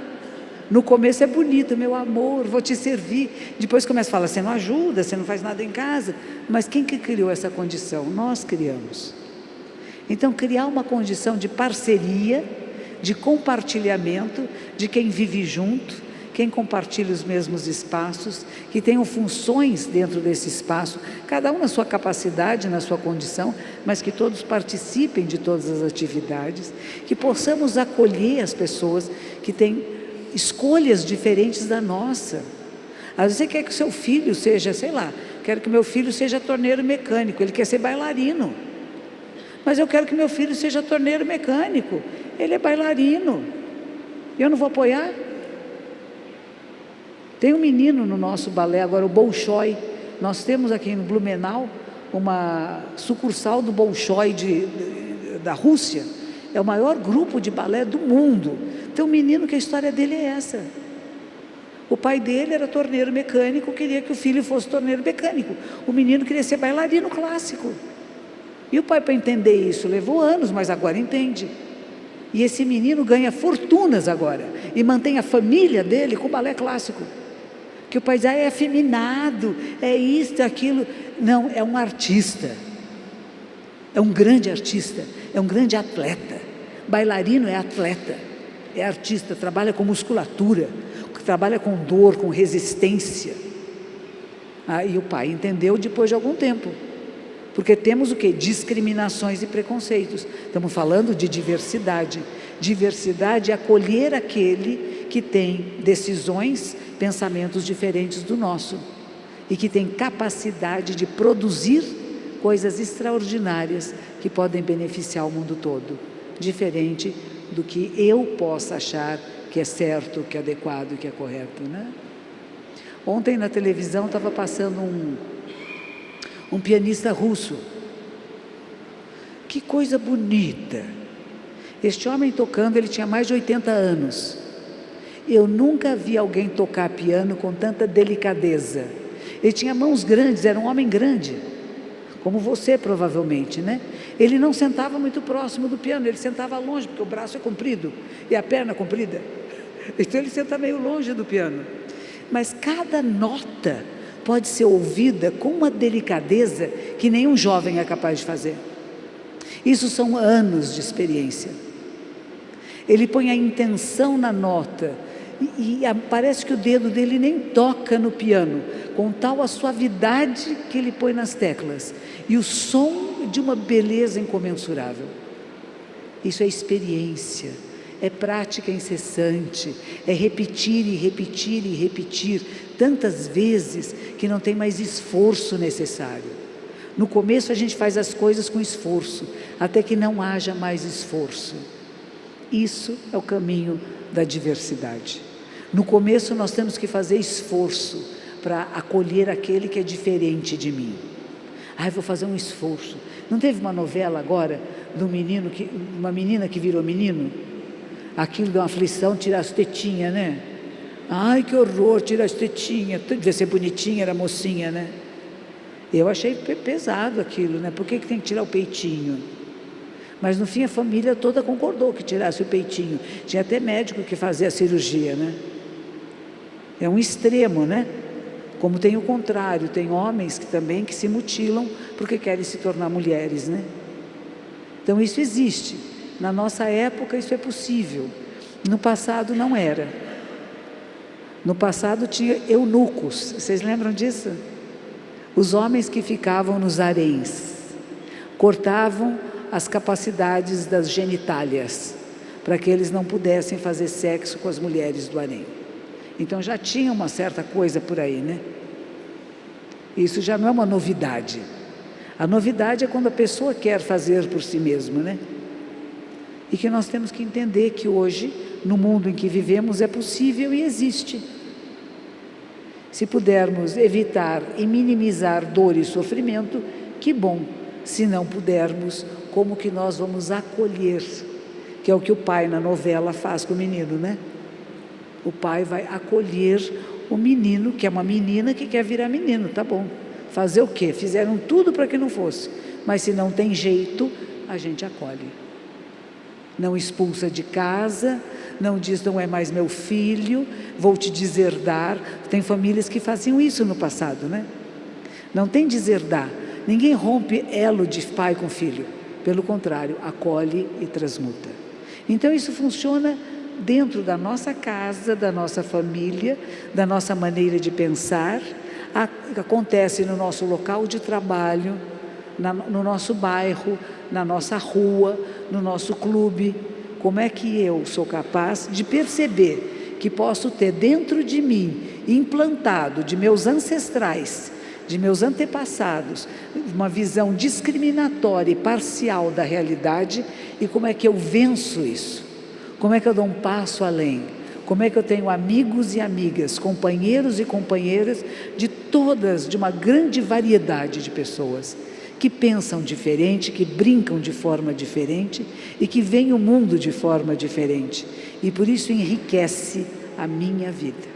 No começo é bonito, meu amor, vou te servir. Depois começa a falar, você não ajuda, você não faz nada em casa. Mas quem que criou essa condição? Nós criamos. Então, criar uma condição de parceria, de compartilhamento, de quem vive junto, quem compartilha os mesmos espaços, que tenham funções dentro desse espaço, cada um na sua capacidade, na sua condição, mas que todos participem de todas as atividades, que possamos acolher as pessoas que têm escolhas diferentes da nossa. Às vezes você quer que o seu filho seja, sei lá, quero que meu filho seja torneiro mecânico, ele quer ser bailarino. Mas eu quero que meu filho seja torneiro mecânico, ele é bailarino. Eu não vou apoiar? Tem um menino no nosso balé agora, o Bolshoi. Nós temos aqui no Blumenau uma sucursal do Bolshoi da Rússia. É o maior grupo de balé do mundo. Tem um menino que a história dele é essa. O pai dele era torneiro mecânico, queria que o filho fosse torneiro mecânico. O menino queria ser bailarino clássico. E o pai, para entender isso, levou anos, mas agora entende. E esse menino ganha fortunas agora e mantém a família dele com o balé clássico. Que o pai diz, é afeminado, é isto, é aquilo. Não, é um artista. É um grande artista, é um grande atleta. Bailarino é atleta, é artista, trabalha com musculatura, trabalha com dor, com resistência. E o pai entendeu depois de algum tempo. Porque temos o quê? Discriminações e preconceitos. Estamos falando de diversidade. Diversidade é acolher aquele que tem decisões, pensamentos diferentes do nosso. E que tem capacidade de produzir coisas extraordinárias que podem beneficiar o mundo todo. Diferente do que eu possa achar que é certo, que é adequado, que é correto, né? Ontem na televisão estava passando um pianista russo. Que coisa bonita! Este homem tocando, ele tinha mais de 80 anos. Eu nunca vi alguém tocar piano com tanta delicadeza. Ele tinha mãos grandes, era um homem grande, como você provavelmente, né? Ele não sentava muito próximo do piano, ele sentava longe, porque o braço é comprido e a perna comprida. Então ele senta meio longe do piano. Mas cada nota pode ser ouvida com uma delicadeza que nenhum jovem é capaz de fazer. Isso são anos de experiência. Ele põe a intenção na nota e parece que o dedo dele nem toca no piano, com tal a suavidade que ele põe nas teclas e o som de uma beleza incomensurável. Isso é experiência, é prática incessante, é repetir e repetir e repetir tantas vezes que não tem mais esforço necessário. No começo a gente faz as coisas com esforço, até que não haja mais esforço. Isso é o caminho da diversidade. No começo nós temos que fazer esforço para acolher aquele que é diferente de mim. Vou fazer um esforço. Não teve uma novela agora de uma menina que virou menino? Aquilo deu uma aflição, tirar as tetinhas, né? Ai, que horror, tirar as tetinhas. Devia ser bonitinha, era mocinha, né? Eu achei pesado aquilo, né? Por que tem que tirar o peitinho? Mas no fim a família toda concordou que tirasse o peitinho. Tinha até médico que fazia a cirurgia, né? É um extremo, né? Como tem o contrário, tem homens que se mutilam porque querem se tornar mulheres, né? Então isso existe. Na nossa época isso é possível. No passado não era. No passado tinha eunucos. Vocês lembram disso? Os homens que ficavam nos haréns cortavam as capacidades das genitálias para que eles não pudessem fazer sexo com as mulheres do harém. Então já tinha uma certa coisa por aí, né? Isso já não é uma novidade. A novidade é quando a pessoa quer fazer por si mesma, né? E que nós temos que entender que hoje, no mundo em que vivemos, é possível e existe. Se pudermos evitar e minimizar dor e sofrimento, que bom. Se não pudermos, como que nós vamos acolher? Que é o que o pai na novela faz com o menino, né? O pai vai acolher o menino, que é uma menina que quer virar menino, tá bom. Fazer o quê? Fizeram tudo para que não fosse. Mas se não tem jeito, a gente acolhe. Não expulsa de casa, não diz, não é mais meu filho, vou te deserdar. Tem famílias que faziam isso no passado, né? Não tem deserdar. Ninguém rompe elo de pai com filho. Pelo contrário, acolhe e transmuta. Então isso funciona dentro da nossa casa, da nossa família, da nossa maneira de pensar, acontece no nosso local de trabalho, no nosso bairro, na nossa rua, no nosso clube. Como é que eu sou capaz de perceber que posso ter dentro de mim, implantado de meus ancestrais, de meus antepassados, uma visão discriminatória e parcial da realidade, e como é que eu venço isso? Como é que eu dou um passo além? Como é que eu tenho amigos e amigas, companheiros e companheiras de uma grande variedade de pessoas que pensam diferente, que brincam de forma diferente e que veem o mundo de forma diferente, e por isso enriquece a minha vida.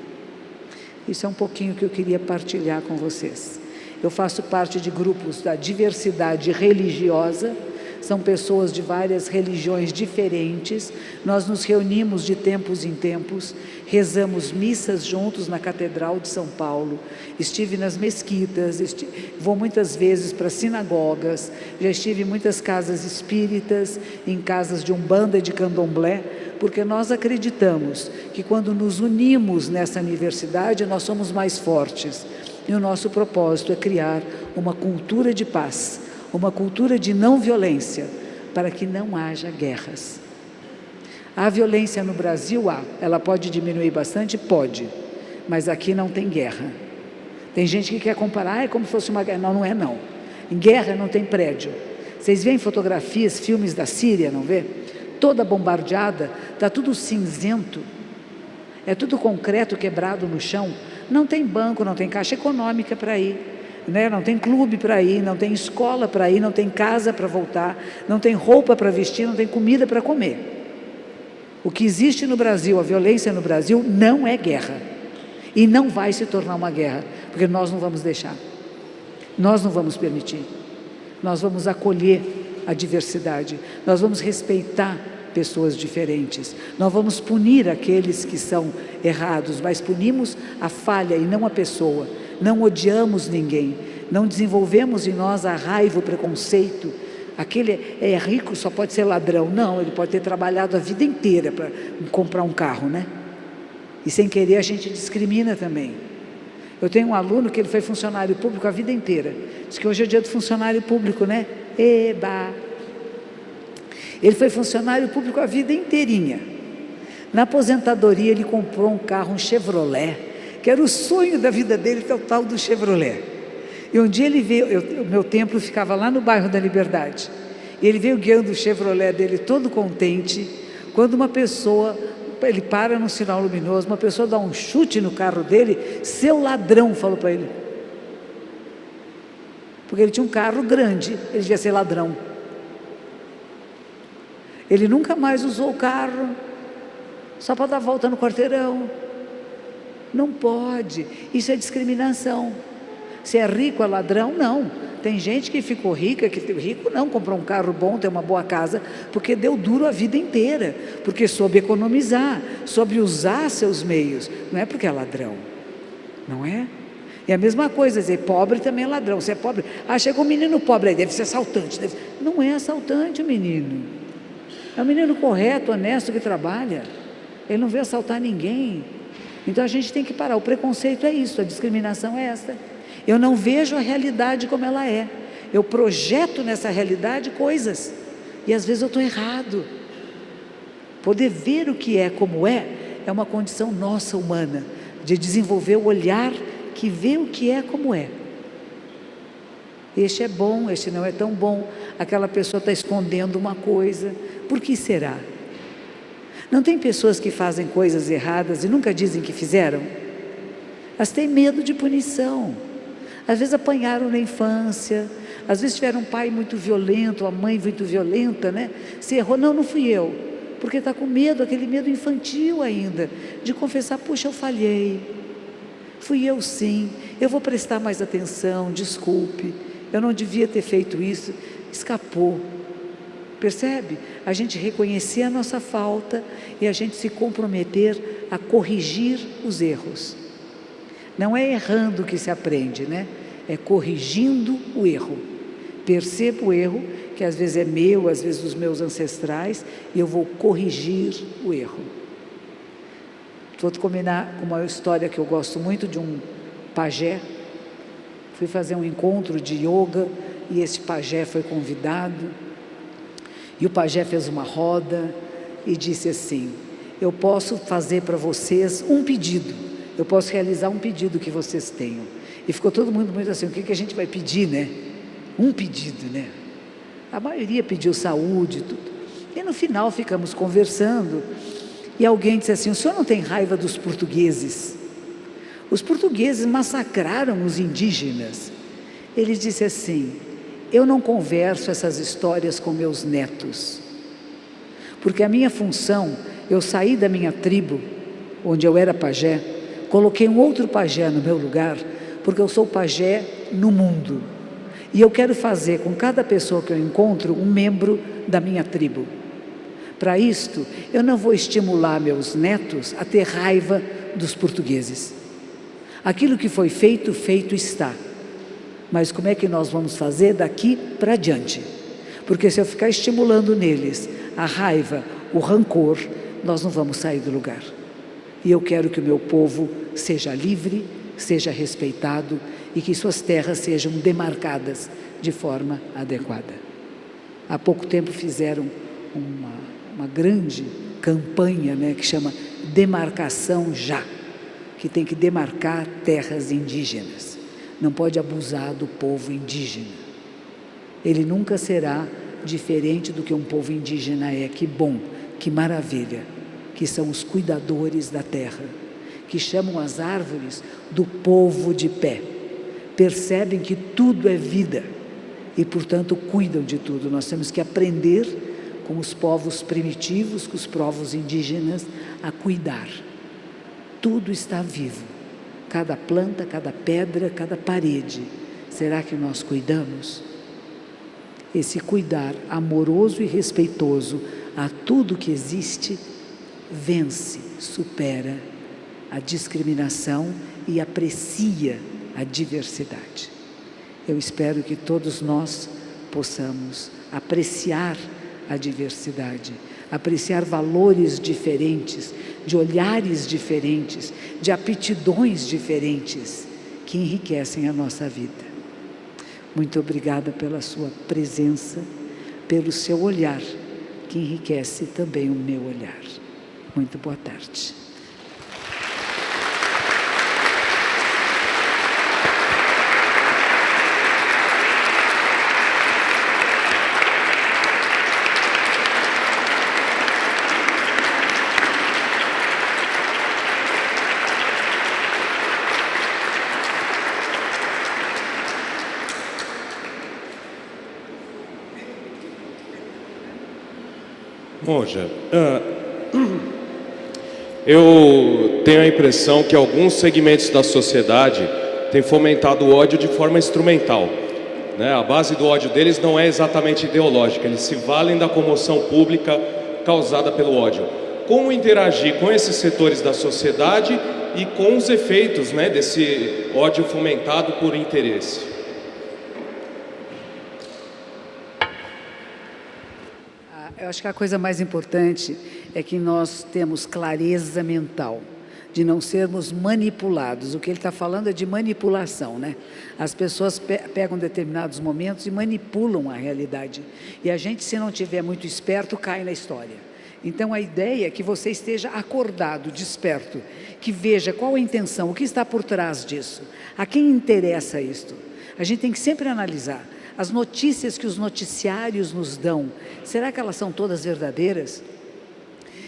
Isso é um pouquinho que eu queria partilhar com vocês. Eu faço parte de grupos da diversidade religiosa, são pessoas de várias religiões diferentes, nós nos reunimos de tempos em tempos, rezamos missas juntos na Catedral de São Paulo, estive nas mesquitas, vou muitas vezes para sinagogas, já estive em muitas casas espíritas, em casas de umbanda e de candomblé, porque nós acreditamos que quando nos unimos nessa universidade, nós somos mais fortes, e o nosso propósito é criar uma cultura de paz, uma cultura de não violência, para que não haja guerras. Há violência no Brasil? Ela pode diminuir bastante? Pode, mas aqui não tem guerra. Tem gente que quer comparar, é como se fosse uma guerra. Não, não é não. Em guerra não tem prédio. Vocês veem fotografias, filmes da Síria, não vê? Toda bombardeada, está tudo cinzento, é tudo concreto quebrado no chão, não tem banco, não tem caixa econômica para ir, né? Não tem clube para ir, não tem escola para ir, não tem casa para voltar, não tem roupa para vestir, não tem comida para comer. O que existe no Brasil, a violência no Brasil, não é guerra, e não vai se tornar uma guerra, porque nós não vamos deixar, nós não vamos permitir, nós vamos acolher a diversidade, nós vamos respeitar pessoas diferentes, nós vamos punir aqueles que são errados, mas punimos a falha e não a pessoa, não odiamos ninguém, não desenvolvemos em nós a raiva, o preconceito, aquele é rico, só pode ser ladrão, não, ele pode ter trabalhado a vida inteira para comprar um carro, né? E sem querer a gente discrimina também. Eu tenho um aluno que ele foi funcionário público a vida inteira, diz que hoje é dia do funcionário público, né? Eba! Ele foi funcionário público a vida inteirinha. Na aposentadoria ele comprou um carro, um Chevrolet, que era o sonho da vida dele, que é o tal do Chevrolet. E um dia ele veio, o meu templo ficava lá no bairro da Liberdade, e ele veio guiando o Chevrolet dele todo contente, quando uma pessoa, ele para num sinal luminoso, uma pessoa dá um chute no carro dele, seu ladrão, falou para ele. Porque ele tinha um carro grande, ele devia ser ladrão. Ele nunca mais usou o carro, só para dar volta no quarteirão. Não pode, isso é discriminação. Se é rico é ladrão? Não. Tem gente que ficou rica, rico não, comprou um carro bom, tem uma boa casa, porque deu duro a vida inteira, porque soube economizar, soube usar seus meios, não é porque é ladrão, não é? E a mesma coisa, dizer, pobre também é ladrão, se é pobre, chegou um menino pobre aí, deve ser assaltante, não é assaltante o menino, é um menino correto, honesto, que trabalha, ele não veio assaltar ninguém. Então a gente tem que parar, o preconceito é isso, a discriminação é essa. Eu não vejo a realidade como ela é, eu projeto nessa realidade coisas, e às vezes eu estou errado. Poder ver o que é como é uma condição nossa humana, de desenvolver o olhar que vê o que é como é. Este é bom, este não é tão bom, aquela pessoa está escondendo uma coisa, por que será? Não tem pessoas que fazem coisas erradas e nunca dizem que fizeram? Elas têm medo de punição, às vezes apanharam na infância, às vezes tiveram um pai muito violento, a mãe muito violenta, né? Se errou, não fui eu, porque está com medo, aquele medo infantil ainda, de confessar, puxa, eu falhei, fui eu sim, eu vou prestar mais atenção, desculpe, eu não devia ter feito isso, escapou. Percebe? A gente reconhecer a nossa falta e a gente se comprometer a corrigir os erros. Não é errando que se aprende, né? É corrigindo o erro. Percebo o erro, que às vezes é meu, às vezes dos meus ancestrais, e eu vou corrigir o erro. Vou combinar com uma história que eu gosto muito de um pajé. Fui fazer um encontro de yoga e esse pajé foi convidado. E o pajé fez uma roda e disse assim: eu posso fazer para vocês um pedido, eu posso realizar um pedido que vocês tenham. E ficou todo mundo muito assim: o que a gente vai pedir, né? Um pedido, né? A maioria pediu saúde e tudo. E no final ficamos conversando e alguém disse assim: o senhor não tem raiva dos portugueses? Os portugueses massacraram os indígenas. Ele disse assim: eu não converso essas histórias com meus netos, porque a minha função, eu saí da minha tribo, onde eu era pajé, coloquei um outro pajé no meu lugar, porque eu sou pajé no mundo, e eu quero fazer com cada pessoa que eu encontro um membro da minha tribo. Para isto, eu não vou estimular meus netos a ter raiva dos portugueses. Aquilo que foi feito, feito está. Mas como é que nós vamos fazer daqui para diante? Porque se eu ficar estimulando neles a raiva, o rancor, nós não vamos sair do lugar. E eu quero que o meu povo seja livre, seja respeitado e que suas terras sejam demarcadas de forma adequada. Há pouco tempo fizeram uma grande campanha, né, que chama Demarcação Já, que tem que demarcar terras indígenas. Não pode abusar do povo indígena. Ele nunca será diferente do que um povo indígena é. Que bom, que maravilha, que são os cuidadores da terra, que chamam as árvores do povo de pé. Percebem que tudo é vida e, portanto, cuidam de tudo. Nós temos que aprender com os povos primitivos, com os povos indígenas, a cuidar. Tudo está vivo. Cada planta, cada pedra, cada parede. Será que nós cuidamos? Esse cuidar amoroso e respeitoso a tudo que existe vence, supera a discriminação e aprecia a diversidade. Eu espero que todos nós possamos apreciar a diversidade, apreciar valores diferentes, de olhares diferentes, de aptidões diferentes, que enriquecem a nossa vida. Muito obrigada pela sua presença, pelo seu olhar, que enriquece também o meu olhar. Muito boa tarde. Monja, eu tenho a impressão que alguns segmentos da sociedade têm fomentado o ódio de forma instrumental, né? A base do ódio deles não é exatamente ideológica, eles se valem da comoção pública causada pelo ódio. Como interagir com esses setores da sociedade e com os efeitos, né, desse ódio fomentado por interesse? Eu acho que a coisa mais importante é que nós temos clareza mental, de não sermos manipulados. O que ele está falando é de manipulação, né? As pessoas pegam determinados momentos e manipulam a realidade. E a gente, se não tiver muito esperto, cai na história. Então a ideia é que você esteja acordado, desperto, que veja qual a intenção, o que está por trás disso, a quem interessa isto. A gente tem que sempre analisar. As notícias que os noticiários nos dão, será que elas são todas verdadeiras?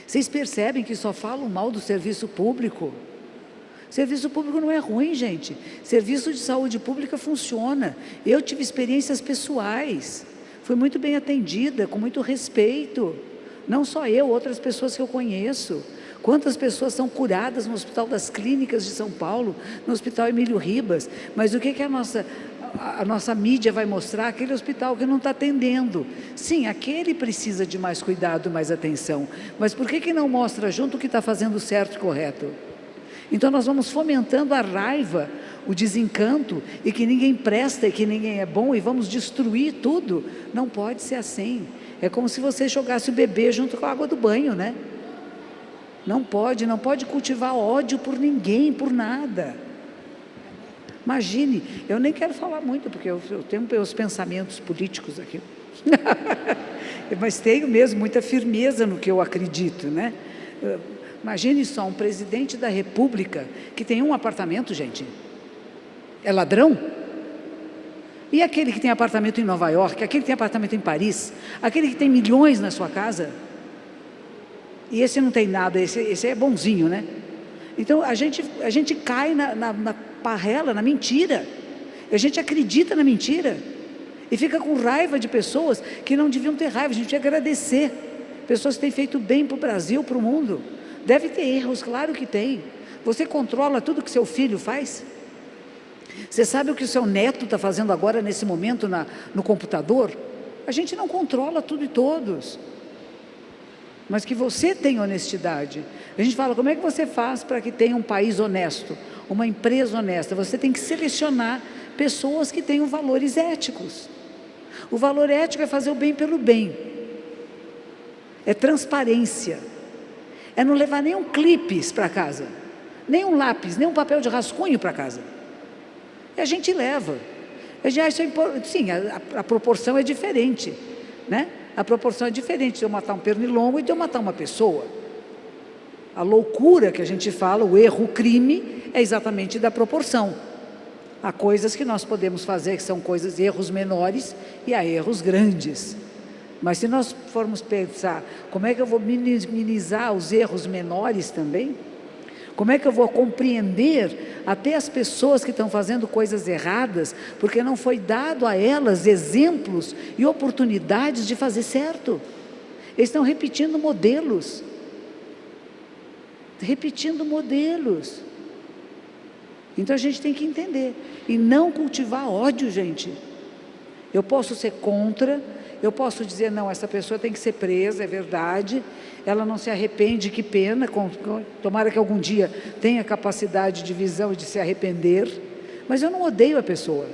Vocês percebem que só falam mal do serviço público? Serviço público não é ruim, gente. Serviço de saúde pública funciona. Eu tive experiências pessoais. Fui muito bem atendida, com muito respeito. Não só eu, outras pessoas que eu conheço. Quantas pessoas são curadas no Hospital das Clínicas de São Paulo, no Hospital Emílio Ribas. Mas o que a nossa mídia vai mostrar? Aquele hospital que não está atendendo. Sim, aquele precisa de mais cuidado, mais atenção. Mas por que não mostra junto o que está fazendo certo e correto? Então nós vamos fomentando a raiva, o desencanto, e que ninguém presta e que ninguém é bom, e vamos destruir tudo. Não pode ser assim. É como se você jogasse o bebê junto com a água do banho, né? Não pode cultivar ódio por ninguém, por nada. Imagine, eu nem quero falar muito, porque eu tenho meus pensamentos políticos aqui. Mas tenho mesmo muita firmeza no que eu acredito, né? Imagine só, um presidente da República que tem um apartamento, gente. É ladrão? E aquele que tem apartamento em Nova York, aquele que tem apartamento em Paris, aquele que tem milhões na sua casa? E esse não tem nada, esse é bonzinho, né? Então a gente cai na parrela, na mentira. A gente acredita na mentira e fica com raiva de pessoas que não deviam ter raiva. A gente tem que agradecer pessoas que têm feito bem para o Brasil, para o mundo. Deve ter erros, claro que tem. Você controla tudo que seu filho faz? Você sabe o que o seu neto está fazendo agora nesse momento no computador? A gente não controla tudo e todos, mas que você tenha honestidade. A gente fala, como é que você faz para que tenha um país honesto, uma empresa honesta? Você tem que selecionar pessoas que tenham valores éticos. O valor ético é fazer o bem pelo bem, é transparência, é não levar nenhum clipes para casa, nem um lápis, nem um papel de rascunho para casa. E a gente leva. Sim, a proporção é diferente, né? A proporção é diferente de eu matar um pernilongo e de eu matar uma pessoa. A loucura que a gente fala, o erro, o crime, é exatamente da proporção. Há coisas que nós podemos fazer que são erros menores, e há erros grandes. Mas se nós formos pensar, como é que eu vou minimizar os erros menores também? Como é que eu vou compreender até as pessoas que estão fazendo coisas erradas, porque não foi dado a elas exemplos e oportunidades de fazer certo? Eles estão repetindo modelos. Então a gente tem que entender e não cultivar ódio, gente. Eu posso ser contra, eu posso dizer, não, essa pessoa tem que ser presa, é verdade, ela não se arrepende, que pena, tomara que algum dia tenha capacidade de visão e de se arrepender, mas eu não odeio a pessoa.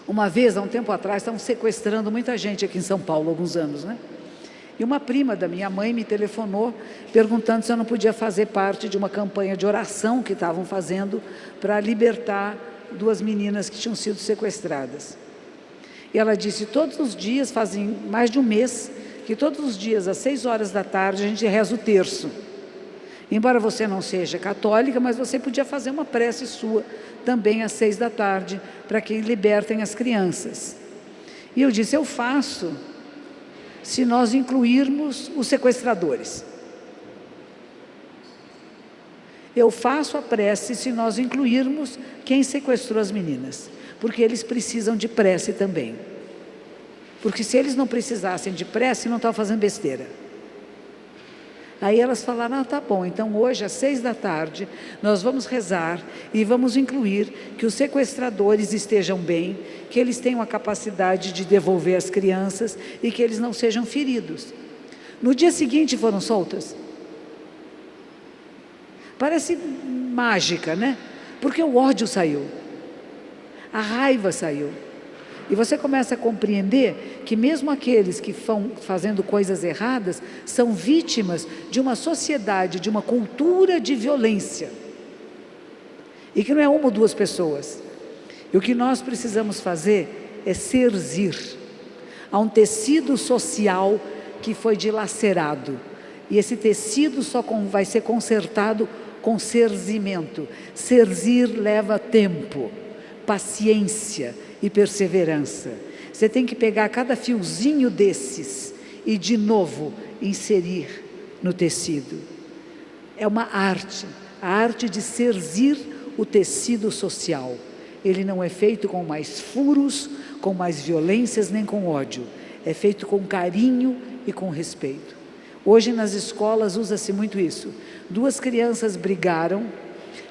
Uma vez, há um tempo atrás, estavam sequestrando muita gente aqui em São Paulo, alguns anos, né? E uma prima da minha mãe me telefonou perguntando se eu não podia fazer parte de uma campanha de oração que estavam fazendo para libertar 2 meninas que tinham sido sequestradas. E ela disse, todos os dias, fazem mais de um mês, que todos os dias, às 6 horas da tarde, a gente reza o terço. Embora você não seja católica, mas você podia fazer uma prece sua, também às 6 da tarde, para que libertem as crianças. E eu disse, eu faço, se nós incluirmos os sequestradores. Eu faço a prece se nós incluirmos quem sequestrou as meninas, porque eles precisam de prece também. Porque se eles não precisassem de prece, não estavam fazendo besteira. Aí elas falaram, tá bom, então hoje às 6 da tarde, nós vamos rezar e vamos incluir que os sequestradores estejam bem, que eles tenham a capacidade de devolver as crianças e que eles não sejam feridos. No dia seguinte foram soltas. Parece mágica, né? Porque o ódio saiu, a raiva saiu. E você começa a compreender que mesmo aqueles que vão fazendo coisas erradas são vítimas de uma sociedade, de uma cultura de violência. E que não é uma ou 2 pessoas. E o que nós precisamos fazer é serzir. Há um tecido social que foi dilacerado. E esse tecido só vai ser consertado com serzimento. Serzir leva tempo, paciência e perseverança. Você tem que pegar cada fiozinho desses e de novo inserir no tecido. É uma arte, a arte de serzir o tecido social. Ele não é feito com mais furos, com mais violências, nem com ódio. É feito com carinho e com respeito. Hoje nas escolas usa-se muito isso. 2 crianças brigaram.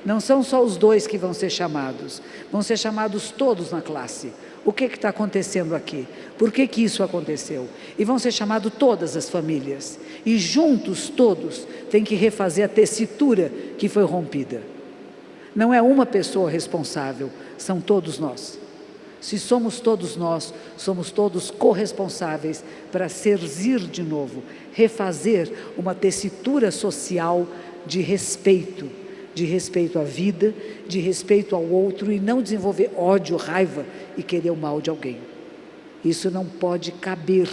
Não são só os 2 que vão ser chamados, vão ser chamados todos na classe. O que está acontecendo aqui? Por que isso aconteceu? E vão ser chamados todas as famílias. E juntos, todos, têm que refazer a tessitura que foi rompida. Não é uma pessoa responsável, são todos nós. Se somos todos nós, somos todos corresponsáveis para servir de novo, refazer uma tessitura social de respeito à vida, de respeito ao outro e não desenvolver ódio, raiva e querer o mal de alguém. Isso não pode caber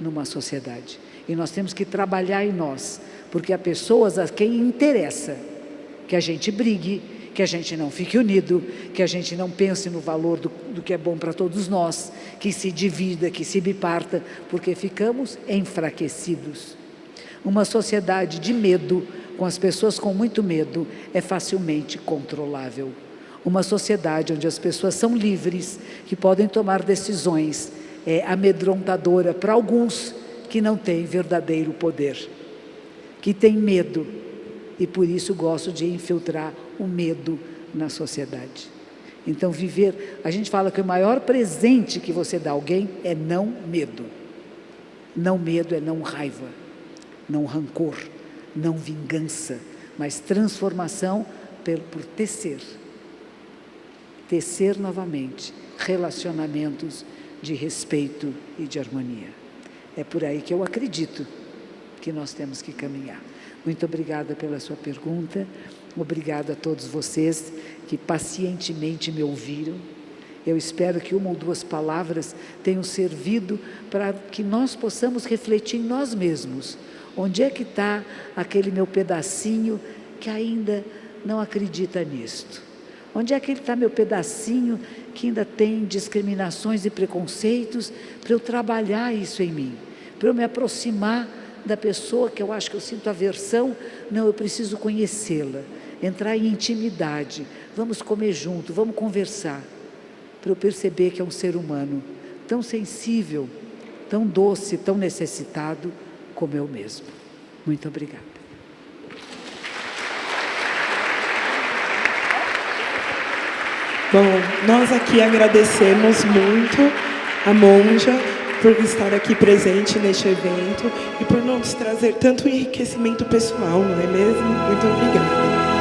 numa sociedade. E nós temos que trabalhar em nós, porque há pessoas a quem interessa que a gente brigue, que a gente não fique unido, que a gente não pense no valor do que é bom para todos nós, que se divida, que se biparta, porque ficamos enfraquecidos. Uma sociedade de medo, com as pessoas com muito medo, é facilmente controlável. Uma sociedade onde as pessoas são livres, que podem tomar decisões, é amedrontadora para alguns que não têm verdadeiro poder, que têm medo, e por isso gosto de infiltrar o medo na sociedade. Então a gente fala que o maior presente que você dá a alguém é não medo. Não medo é não raiva, não rancor, não vingança, mas transformação por tecer novamente relacionamentos de respeito e de harmonia. É por aí que eu acredito que nós temos que caminhar. Muito obrigada pela sua pergunta, obrigada a todos vocês que pacientemente me ouviram. Eu espero que uma ou duas palavras tenham servido para que nós possamos refletir em nós mesmos. Onde é que está aquele meu pedacinho que ainda não acredita nisto? Onde é que está meu pedacinho que ainda tem discriminações e preconceitos, para eu trabalhar isso em mim, para eu me aproximar da pessoa que eu acho que eu sinto aversão? Não, eu preciso conhecê-la, entrar em intimidade, vamos comer junto, vamos conversar, para eu perceber que é um ser humano tão sensível, tão doce, tão necessitado como eu mesmo. Muito obrigada. Bom, nós aqui agradecemos muito a Monja por estar aqui presente neste evento e por nos trazer tanto enriquecimento pessoal, não é mesmo? Muito obrigada.